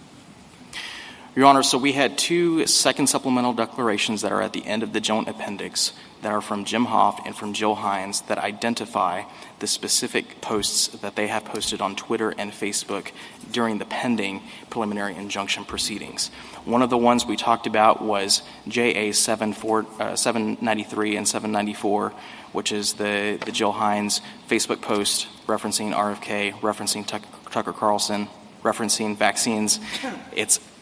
Your Honor, so we had 2 second supplemental declarations that are at the end of the joint appendix that are from Jim Hoft and from Jill Hines that identify the specific posts that they have posted on Twitter and Facebook during the pending preliminary injunction proceedings. One of the ones we talked about was JA 793 and 794, which is the Jill Hines Facebook post referencing RFK, referencing Tucker Carlson, referencing vaccines.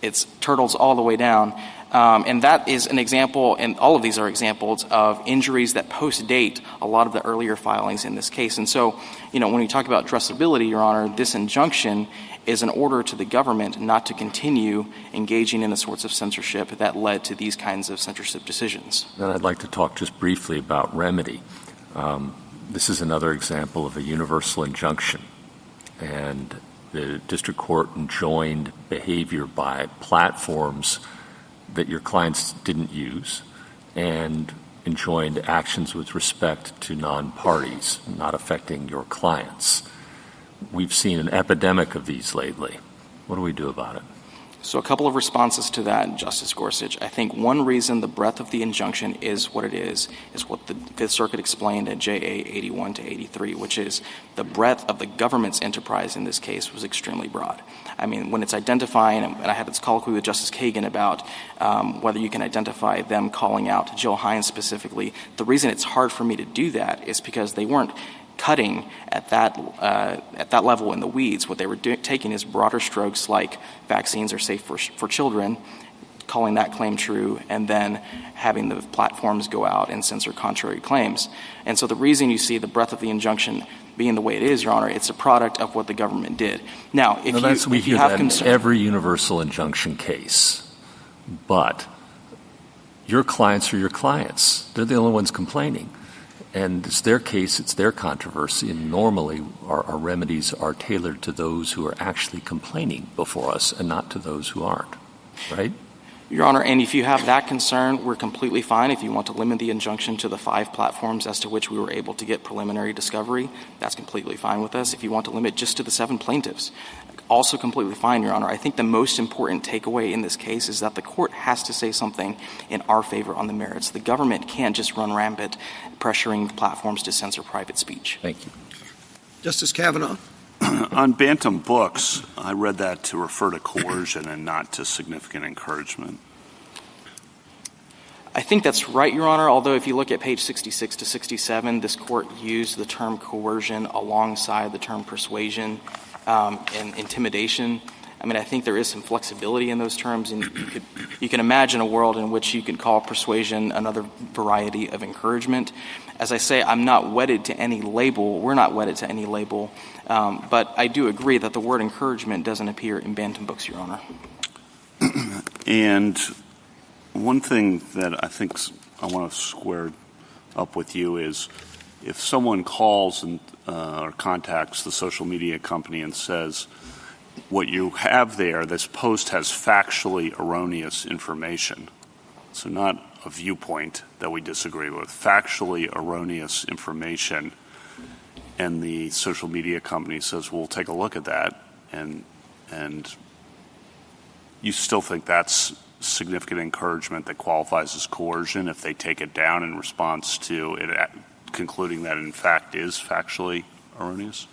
It's turtles all the way down. And that is an example, and all of these are examples of injuries that post-date a lot of the earlier filings in this case. And so, when we talk about addressability, Your Honor, this injunction is an order to the government not to continue engaging in the sorts of censorship that led to these kinds of censorship decisions. Then I'd like to talk just briefly about remedy. This is another example of a universal injunction. And the district court enjoined behavior by platforms that your clients didn't use and enjoined actions with respect to non-parties, not affecting your clients. We've seen an epidemic of these lately. What do we do about it? So a couple of responses to that, Justice Gorsuch. I think one reason the breadth of the injunction is what it is what the Fifth Circuit explained at JA 81 to 83, which is the breadth of the government's enterprise in this case was extremely broad. I mean, when it's identifying, and I had this colloquy with Justice Kagan about whether you can identify them calling out Jill Hines specifically, the reason it's hard for me to do that is because they weren't cutting at that level in the weeds. What they were taking is broader strokes like vaccines are safe for children, calling that claim true, and then having the platforms go out and censor contrary claims. And so the reason you see the breadth of the injunction being the way it is, Your Honor, it's a product of what the government did. Now, if you have concern, every universal injunction case, but your clients are your clients. They're the only ones complaining. And it's their case, it's their controversy, and normally our remedies are tailored to those who are actually complaining before us and not to those who aren't, right? Your Honor, and if you have that concern, we're completely fine. If you want to limit the injunction to the 5 platforms as to which we were able to get preliminary discovery, that's completely fine with us. If you want to limit just to the 7 plaintiffs, also completely fine, Your Honor. I think the most important takeaway in this case is that the court has to say something in our favor on the merits. The government can't just run rampant pressuring platforms to censor private speech. Thank you. Justice Kavanaugh. On Bantam Books, I read that to refer to coercion and not to significant encouragement. I think that's right, Your Honor, although if you look at page 66 to 67, this court used the term coercion alongside the term persuasion and intimidation. I mean, I think there is some flexibility in those terms, and you can imagine a world in which you could call persuasion another variety of encouragement. As I say, I'm not wedded to any label. We're not wedded to any label. But I do agree that the word encouragement doesn't appear in Bantam Books, Your Honor. And one thing that I think I want to square up with you is if someone calls and or contacts the social media company and says, what you have there, this post has factually erroneous information. So not a viewpoint that we disagree with, factually erroneous information. And the social media company says, we'll take a look at that. And you still think that's significant encouragement that qualifies as coercion if they take it down in response to it concluding that in fact is factually erroneous?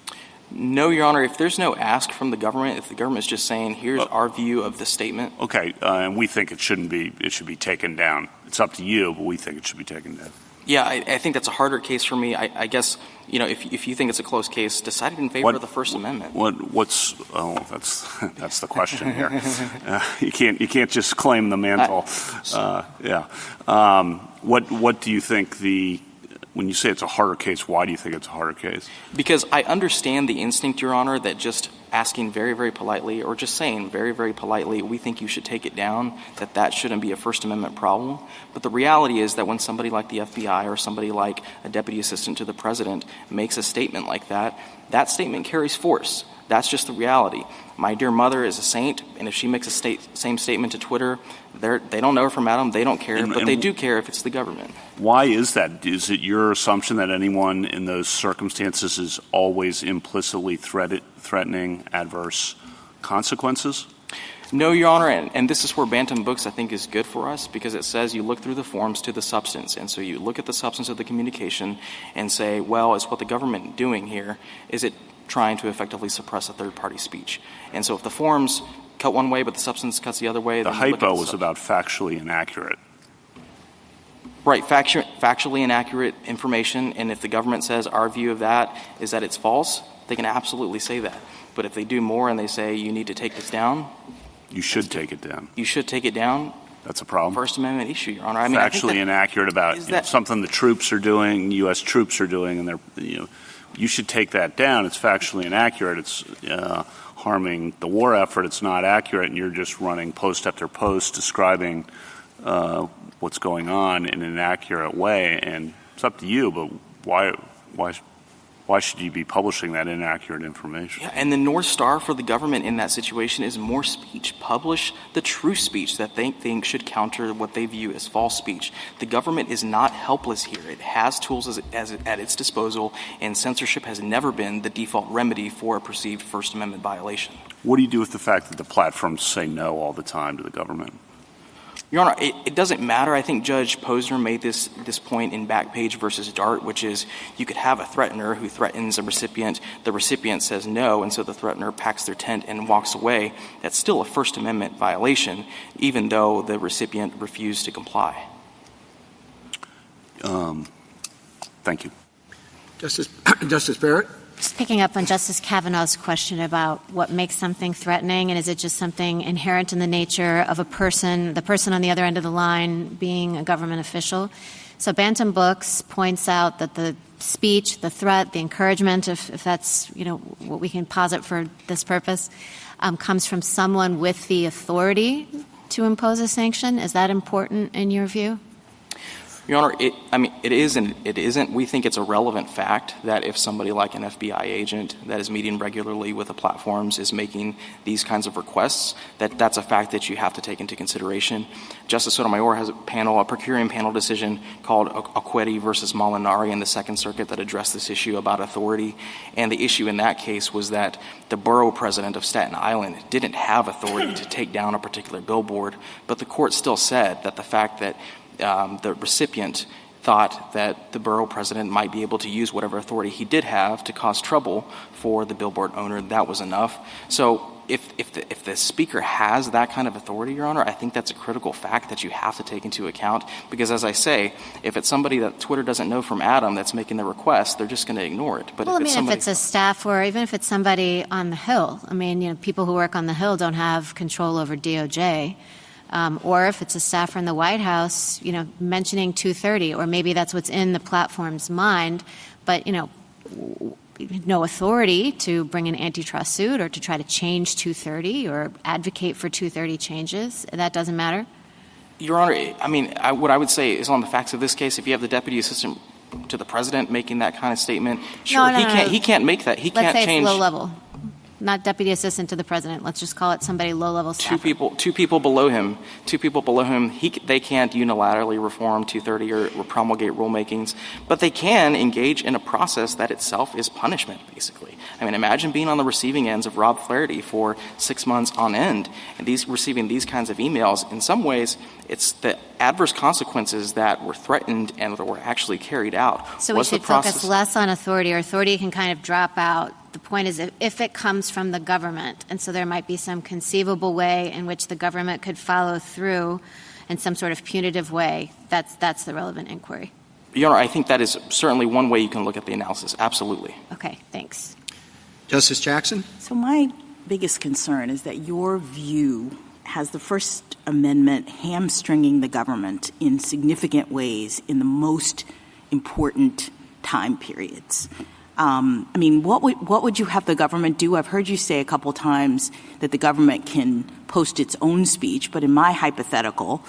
No, Your Honor. If there's no ask from the government, if the government is just saying, here's our view of the statement. Okay, and we think it should be taken down. It's up to you, but we think it should be taken down. Yeah, I think that's a harder case for me. I guess, if you think it's a close case, decide it in favor of the First Amendment. That's the question here. You can't just claim the mantle. What do you think when you say it's a harder case, why do you think it's a harder case? Because I understand the instinct, Your Honor, that just asking very, very politely or just saying very, very politely, we think you should take it down, that shouldn't be a First Amendment problem. But the reality is that when somebody like the FBI or somebody like a deputy assistant to the president makes a statement like that, that statement carries force. That's just the reality. My dear mother is a saint, and if she makes a same statement to Twitter, they don't know her from Adam, they don't care, but they do care if it's the government. Why is that? Is it your assumption that anyone in those circumstances is always implicitly threatening adverse consequences? No, Your Honor, and this is where Bantam Books, I think, is good for us because it says you look through the forms to the substance. And so you look at the substance of the communication and say, well, is what the government doing here, is it trying to effectively suppress a third-party speech? And so if the forms cut one way but the substance cuts the other way... The hypo was about factually inaccurate. Right, factually inaccurate information, and if the government says our view of that is that it's false, they can absolutely say that. But if they do more and they say you need to take this down... You should take it down. You should take it down. That's a problem. First Amendment issue, Your Honor. Factually inaccurate about something the troops are doing, U.S. troops are doing, and you should take that down. It's factually inaccurate. It's harming the war effort. It's not accurate, and you're just running post after post describing what's going on in an inaccurate way. And it's up to you, but why why should you be publishing that inaccurate information? Yeah, and the North Star for the government in that situation is more speech. Publish the true speech that they think should counter what they view as false speech. The government is not helpless here. It has tools at its disposal, and censorship has never been the default remedy for a perceived First Amendment violation. What do you do with the fact that the platforms say no all the time to the government? Your Honor, it doesn't matter. I think Judge Posner made this point in Backpage versus Dart, which is you could have a threatener who threatens a recipient. The recipient says no, and so the threatener packs their tent and walks away. That's still a First Amendment violation, even though the recipient refused to comply. Thank you. Justice Barrett? Just picking up on Justice Kavanaugh's question about what makes something threatening, and is it just something inherent in the nature of a person, the person on the other end of the line being a government official? So Bantam Books points out that the speech, the threat, the encouragement, if that's what we can posit for this purpose, comes from someone with the authority to impose a sanction. Is that important in your view? Your Honor, it is and it isn't. We think it's a relevant fact that if somebody like an FBI agent that is meeting regularly with the platforms is making these kinds of requests, that's a fact that you have to take into consideration. Justice Sotomayor has a per curiam panel decision called Acquetti versus Molinari in the Second Circuit that addressed this issue about authority. And the issue in that case was that the borough president of Staten Island didn't have authority to take down a particular billboard, but the court still said that the fact that the recipient thought that the borough president might be able to use whatever authority he did have to cause trouble for the billboard owner, that was enough. So if the speaker has that kind of authority, Your Honor, I think that's a critical fact that you have to take into account. Because as I say, if it's somebody that Twitter doesn't know from Adam that's making the request, they're just going to ignore it. But if it's a staff or even if it's somebody on the Hill, people who work on the Hill don't have control over DOJ. Or if it's a staffer in the White House, mentioning 230, or maybe that's what's in the platform's mind, but, no authority to bring an antitrust suit or to try to change 230 or advocate for 230 changes. That doesn't matter? Your Honor, what I would say is on the facts of this case, if you have the deputy assistant to the president making that kind of statement, sure, he can't make that. He can't change. Let's say change. It's low level. Not deputy assistant to the president. Let's just call it somebody low-level staff. Two people below him. They can't unilaterally reform 230 or promulgate rulemakings, but they can engage in a process that itself is punishment, basically. Imagine being on the receiving ends of Rob Flaherty for 6 months on end, and receiving these kinds of emails. In some ways, it's the adverse consequences that were threatened and that were actually carried out. So we should focus less on authority, or authority can kind of drop out. The point is if it comes from the government, and so there might be some conceivable way in which the government could follow through in some sort of punitive way, that's the relevant inquiry. Your Honor, I think that is certainly one way you can look at the analysis. Absolutely. Okay, thanks. Justice Jackson? So my biggest concern is that your view has the First Amendment hamstringing the government in significant ways in the most important time periods. What would you have the government do? I've heard you say a couple times that the government can post its own speech, but in my hypothetical,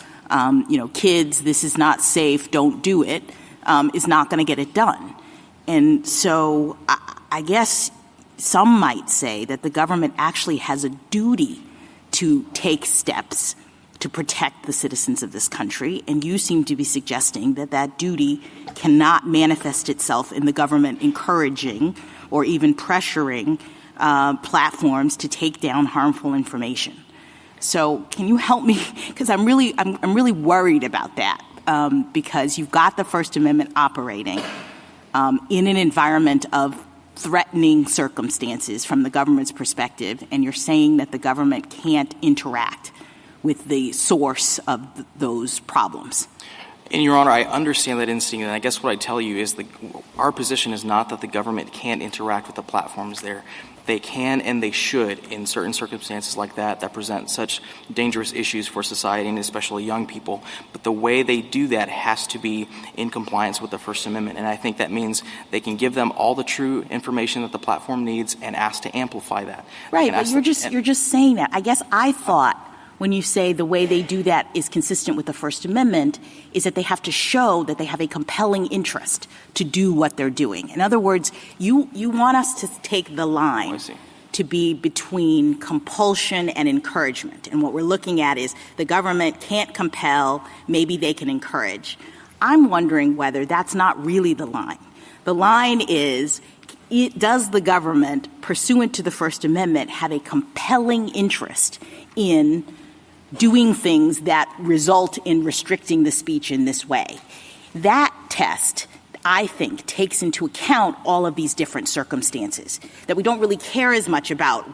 kids, this is not safe, don't do it, is not going to get it done. And so I guess some might say that the government actually has a duty to take steps to protect the citizens of this country, and you seem to be suggesting that that duty cannot manifest itself in the government encouraging or even pressuring platforms to take down harmful information. So can you help me? Because I'm really worried about that because you've got the First Amendment operating in an environment of threatening circumstances from the government's perspective, and you're saying that the government can't interact with the source of those problems. And, Your Honor, I understand that instinct, and I guess what I tell you is our position is not that the government can't interact with the platforms there. They can and they should in certain circumstances like that present such dangerous issues for society and especially young people. But the way they do that has to be in compliance with the First Amendment. And I think that means they can give them all the true information that the platform needs and ask to amplify that. Right, but you're just saying that. I guess I thought when you say the way they do that is consistent with the First Amendment is that they have to show that they have a compelling interest to do what they're doing. In other words, you want us to take the line to be between compulsion and encouragement. And what we're looking at is the government can't compel, maybe they can encourage. I'm wondering whether that's not really the line. The line is, does the government, pursuant to the First Amendment, have a compelling interest in doing things that result in restricting the speech in this way? That test, I think, takes into account all of these different circumstances, that we don't really care as much about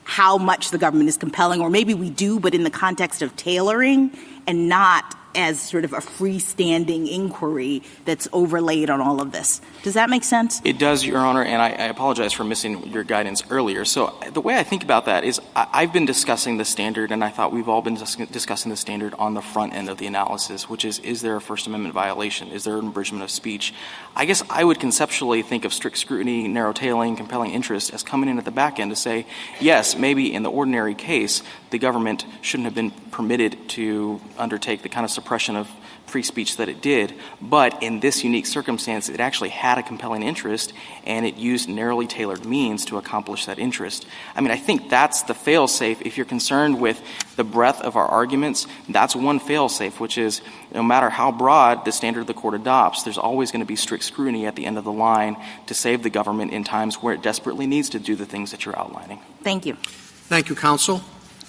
how much the government is compelling, or maybe we do, but in the context of tailoring and not as sort of a freestanding inquiry that's overlaid on all of this. Does that make sense? It does, Your Honor, and I apologize for missing your guidance earlier. So the way I think about that is I've been discussing the standard, and I thought we've all been discussing the standard on the front end of the analysis, which is there a First Amendment violation? Is there an abridgment of speech? I guess I would conceptually think of strict scrutiny, narrow tailing, compelling interest as coming in at the back end to say, yes, maybe in the ordinary case, the government shouldn't have been permitted to undertake the kind of suppression of free speech that it did, but in this unique circumstance, it actually had a compelling interest, and it used narrowly tailored means to accomplish that interest. I mean, I think that's the fail-safe. If you're concerned with the breadth of our arguments, that's one fail-safe, which is no matter how broad the standard the court adopts, there's always going to be strict scrutiny at the end of the line to save the government in times where it desperately needs to do the things that you're outlining. Thank you. Thank you, counsel.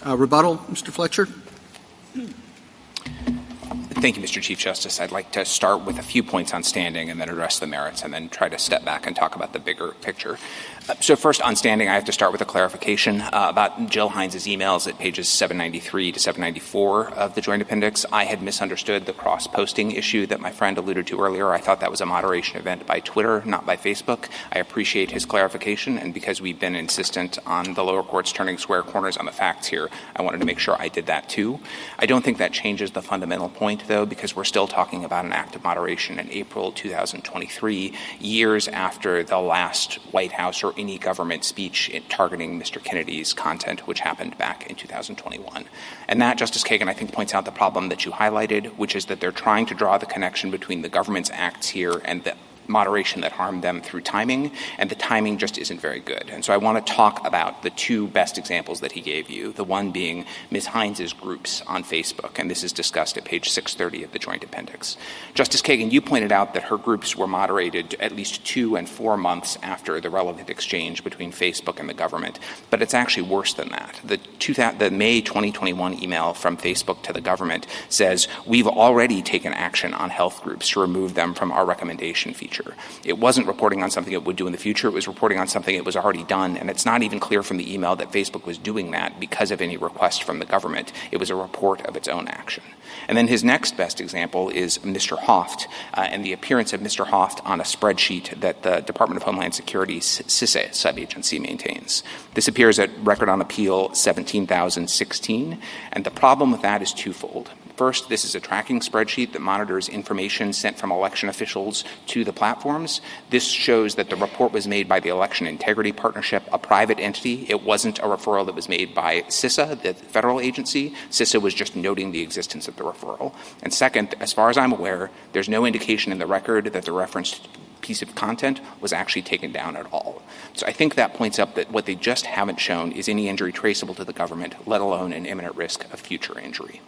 Rebuttal, Mr. Fletcher. Thank you, Mr. Chief Justice. I'd like to start with a few points on standing and then address the merits and then try to step back and talk about the bigger picture. So first, on standing, I have to start with a clarification about Jill Hines' emails at pages 793 to 794 of the Joint Appendix. I had misunderstood the cross-posting issue that my friend alluded to earlier. I thought that was a moderation event by Twitter, not by Facebook. I appreciate his clarification, and because we've been insistent on the lower courts turning square corners on the facts here, I wanted to make sure I did that too. I don't think that changes the fundamental point, though, because we're still talking about an act of moderation in April 2023, years after the last White House or any government speech targeting Mr. Kennedy's content, which happened back in 2021. And that, Justice Kagan, I think points out the problem that you highlighted, which is that they're trying to draw the connection between the government's acts here and the moderation that harmed them through timing, and the timing just isn't very good. And so I want to talk about the two best examples that he gave you, the one being Ms. Hines' groups on Facebook, and this is discussed at page 630 of the Joint Appendix. Justice Kagan, you pointed out that her groups were moderated at least 2 and 4 months after the relevant exchange between Facebook and the government, but it's actually worse than that. The May 2021 email from Facebook to the government says, we've already taken action on health groups to remove them from our recommendation feature. It wasn't reporting on something it would do in the future. It was reporting on something it was already done, and it's not even clear from the email that Facebook was doing that because of any request from the government. It was a report of its own action. And then his next best example is Mr. Hoft and the appearance of Mr. Hoft on a spreadsheet that the Department of Homeland Security's CISA subagency maintains. This appears at Record on Appeal 17,016, and the problem with that is twofold. First, this is a tracking spreadsheet that monitors information sent from election officials to the platforms. This shows that the report was made by the Election Integrity Partnership, a private entity. It wasn't a referral that was made by CISA, the federal agency. CISA was just noting the existence of the referral. And second, as far as I'm aware, there's no indication in the record that the referenced piece of content was actually taken down at all. So I think that points up that what they just haven't shown is any injury traceable to the government, let alone an imminent risk of future injury.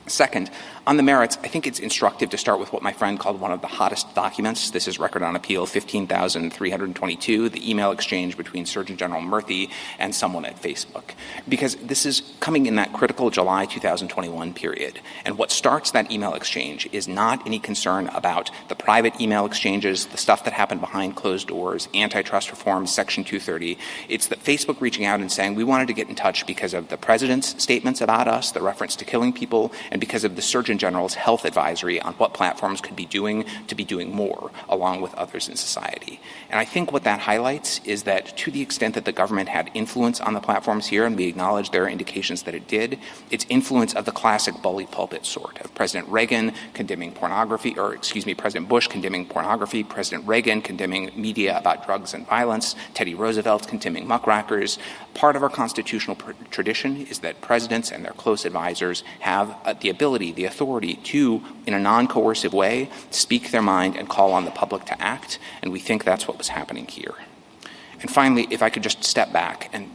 Second, on the merits, I think it's instructive to start with what my friend called one of the hottest documents. This is Record on Appeal 15,322, the email exchange between Surgeon General Murthy and someone at Facebook. Because this is coming in that critical July 2021 period. And what starts that email exchange is not any concern about the private email exchanges, the stuff that happened behind closed doors, antitrust reform, Section 230. It's that Facebook reaching out and saying, we wanted to get in touch because of the president's statements about us, the reference to killing people, and because of the Surgeon General's health advisory on what platforms could be doing to be doing more, along with others in society. And I think what that highlights is that to the extent that the government had influence on the platforms here, and we acknowledge there are indications that it did, it's influence of the classic bully pulpit sort, of President Reagan condemning pornography, President Bush condemning pornography, President Reagan condemning media about drugs and violence, Teddy Roosevelt condemning muckrakers. Part of our constitutional tradition is that presidents and their close advisors have the ability, the authority to, in a non-coercive way, speak their mind and call on the public to act, and we think that's what was happening here. And finally, if I could just step back and,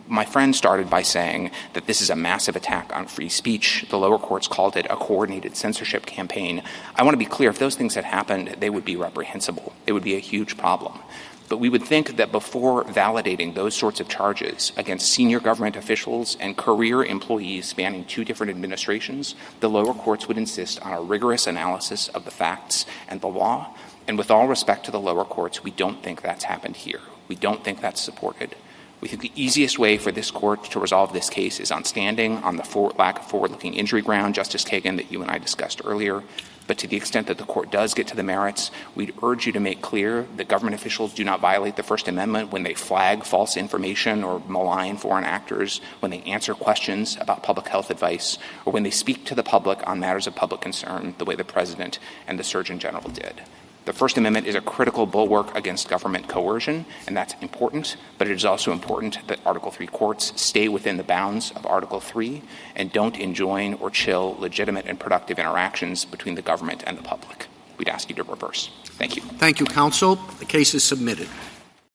my friend started by saying that this is a massive attack on free speech. The lower courts called it a coordinated censorship campaign. I want to be clear, if those things had happened, they would be reprehensible. It would be a huge problem. But we would think that before validating those sorts of charges against senior government officials and career employees spanning 2 different administrations, the lower courts would insist on a rigorous analysis of the facts and the law. And with all respect to the lower courts, we don't think that's happened here. We don't think that's supported. We think the easiest way for this court to resolve this case is on standing, on the lack of forward-looking injury ground, Justice Kagan, that you and I discussed earlier. But to the extent that the court does get to the merits, we'd urge you to make clear that government officials do not violate the First Amendment when they flag false information or malign foreign actors, when they answer questions about public health advice, or when they speak to the public on matters of public concern the way the President and the Surgeon General did. The First Amendment is a critical bulwark against government coercion, and that's important, but it is also important that Article III courts stay within the bounds of Article III and don't enjoin or chill legitimate and productive interactions between the government and the public. We'd ask you to reverse. Thank you. Thank you, counsel. The case is submitted.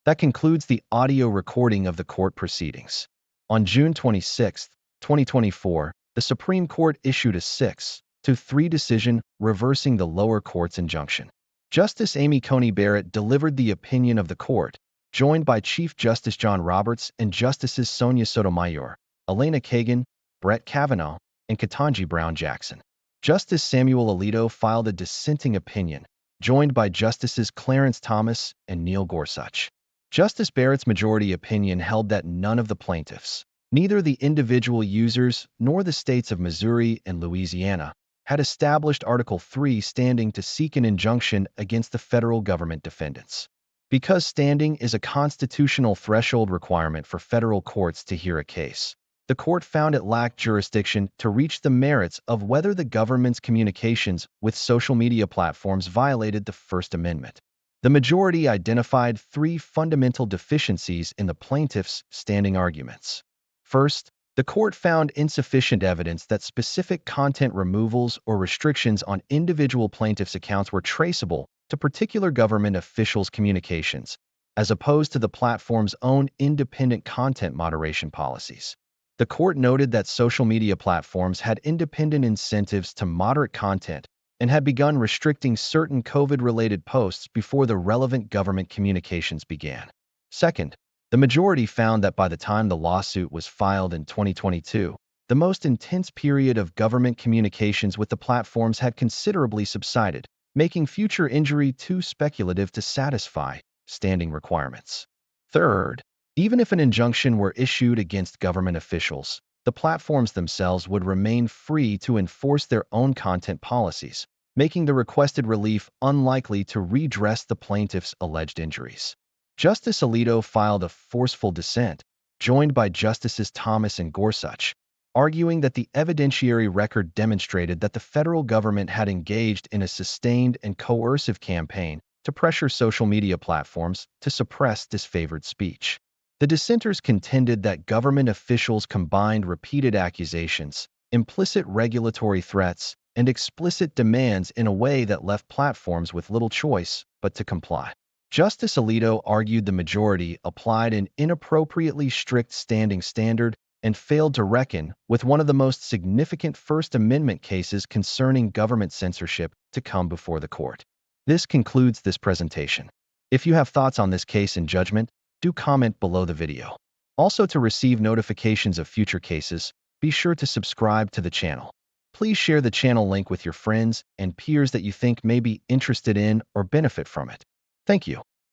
That concludes the audio recording of the court proceedings. On June 26, 2024, the Supreme Court issued a 6-3 decision reversing the lower court's injunction. Justice Amy Coney Barrett delivered the opinion of the court, joined by Chief Justice John Roberts and Justices Sonia Sotomayor, Elena Kagan, Brett Kavanaugh, and Ketanji Brown Jackson. Justice Samuel Alito filed a dissenting opinion, joined by Justices Clarence Thomas and Neil Gorsuch. Justice Barrett's majority opinion held that none of the plaintiffs, neither the individual users nor the states of Missouri and Louisiana, had established Article III standing to seek an injunction against the federal government defendants. Because standing is a constitutional threshold requirement for federal courts to hear a case, the court found it lacked jurisdiction to reach the merits of whether the government's communications with social media platforms violated the First Amendment. The majority identified 3 fundamental deficiencies in the plaintiffs' standing arguments. First, the court found insufficient evidence that specific content removals or restrictions on individual plaintiffs' accounts were traceable to particular government officials' communications, as opposed to the platform's own independent content moderation policies. The court noted that social media platforms had independent incentives to moderate content and had begun restricting certain COVID-related posts before the relevant government communications began. Second, the majority found that by the time the lawsuit was filed in 2022, the most intense period of government communications with the platforms had considerably subsided, making future injury too speculative to satisfy standing requirements. Third, even if an injunction were issued against government officials, the platforms themselves would remain free to enforce their own content policies, making the requested relief unlikely to redress the plaintiffs' alleged injuries. Justice Alito filed a forceful dissent, joined by Justices Thomas and Gorsuch, arguing that the evidentiary record demonstrated that the federal government had engaged in a sustained and coercive campaign to pressure social media platforms to suppress disfavored speech. The dissenters contended that government officials combined repeated accusations, implicit regulatory threats, and explicit demands in a way that left platforms with little choice but to comply. Justice Alito argued the majority applied an inappropriately strict standing standard and failed to reckon with one of the most significant First Amendment cases concerning government censorship to come before the court. This concludes this presentation. If you have thoughts on this case and judgment, do comment below the video. Also, to receive notifications of future cases, be sure to subscribe to the channel. Please share the channel link with your friends and peers that you think may be interested in or benefit from it. Thank you.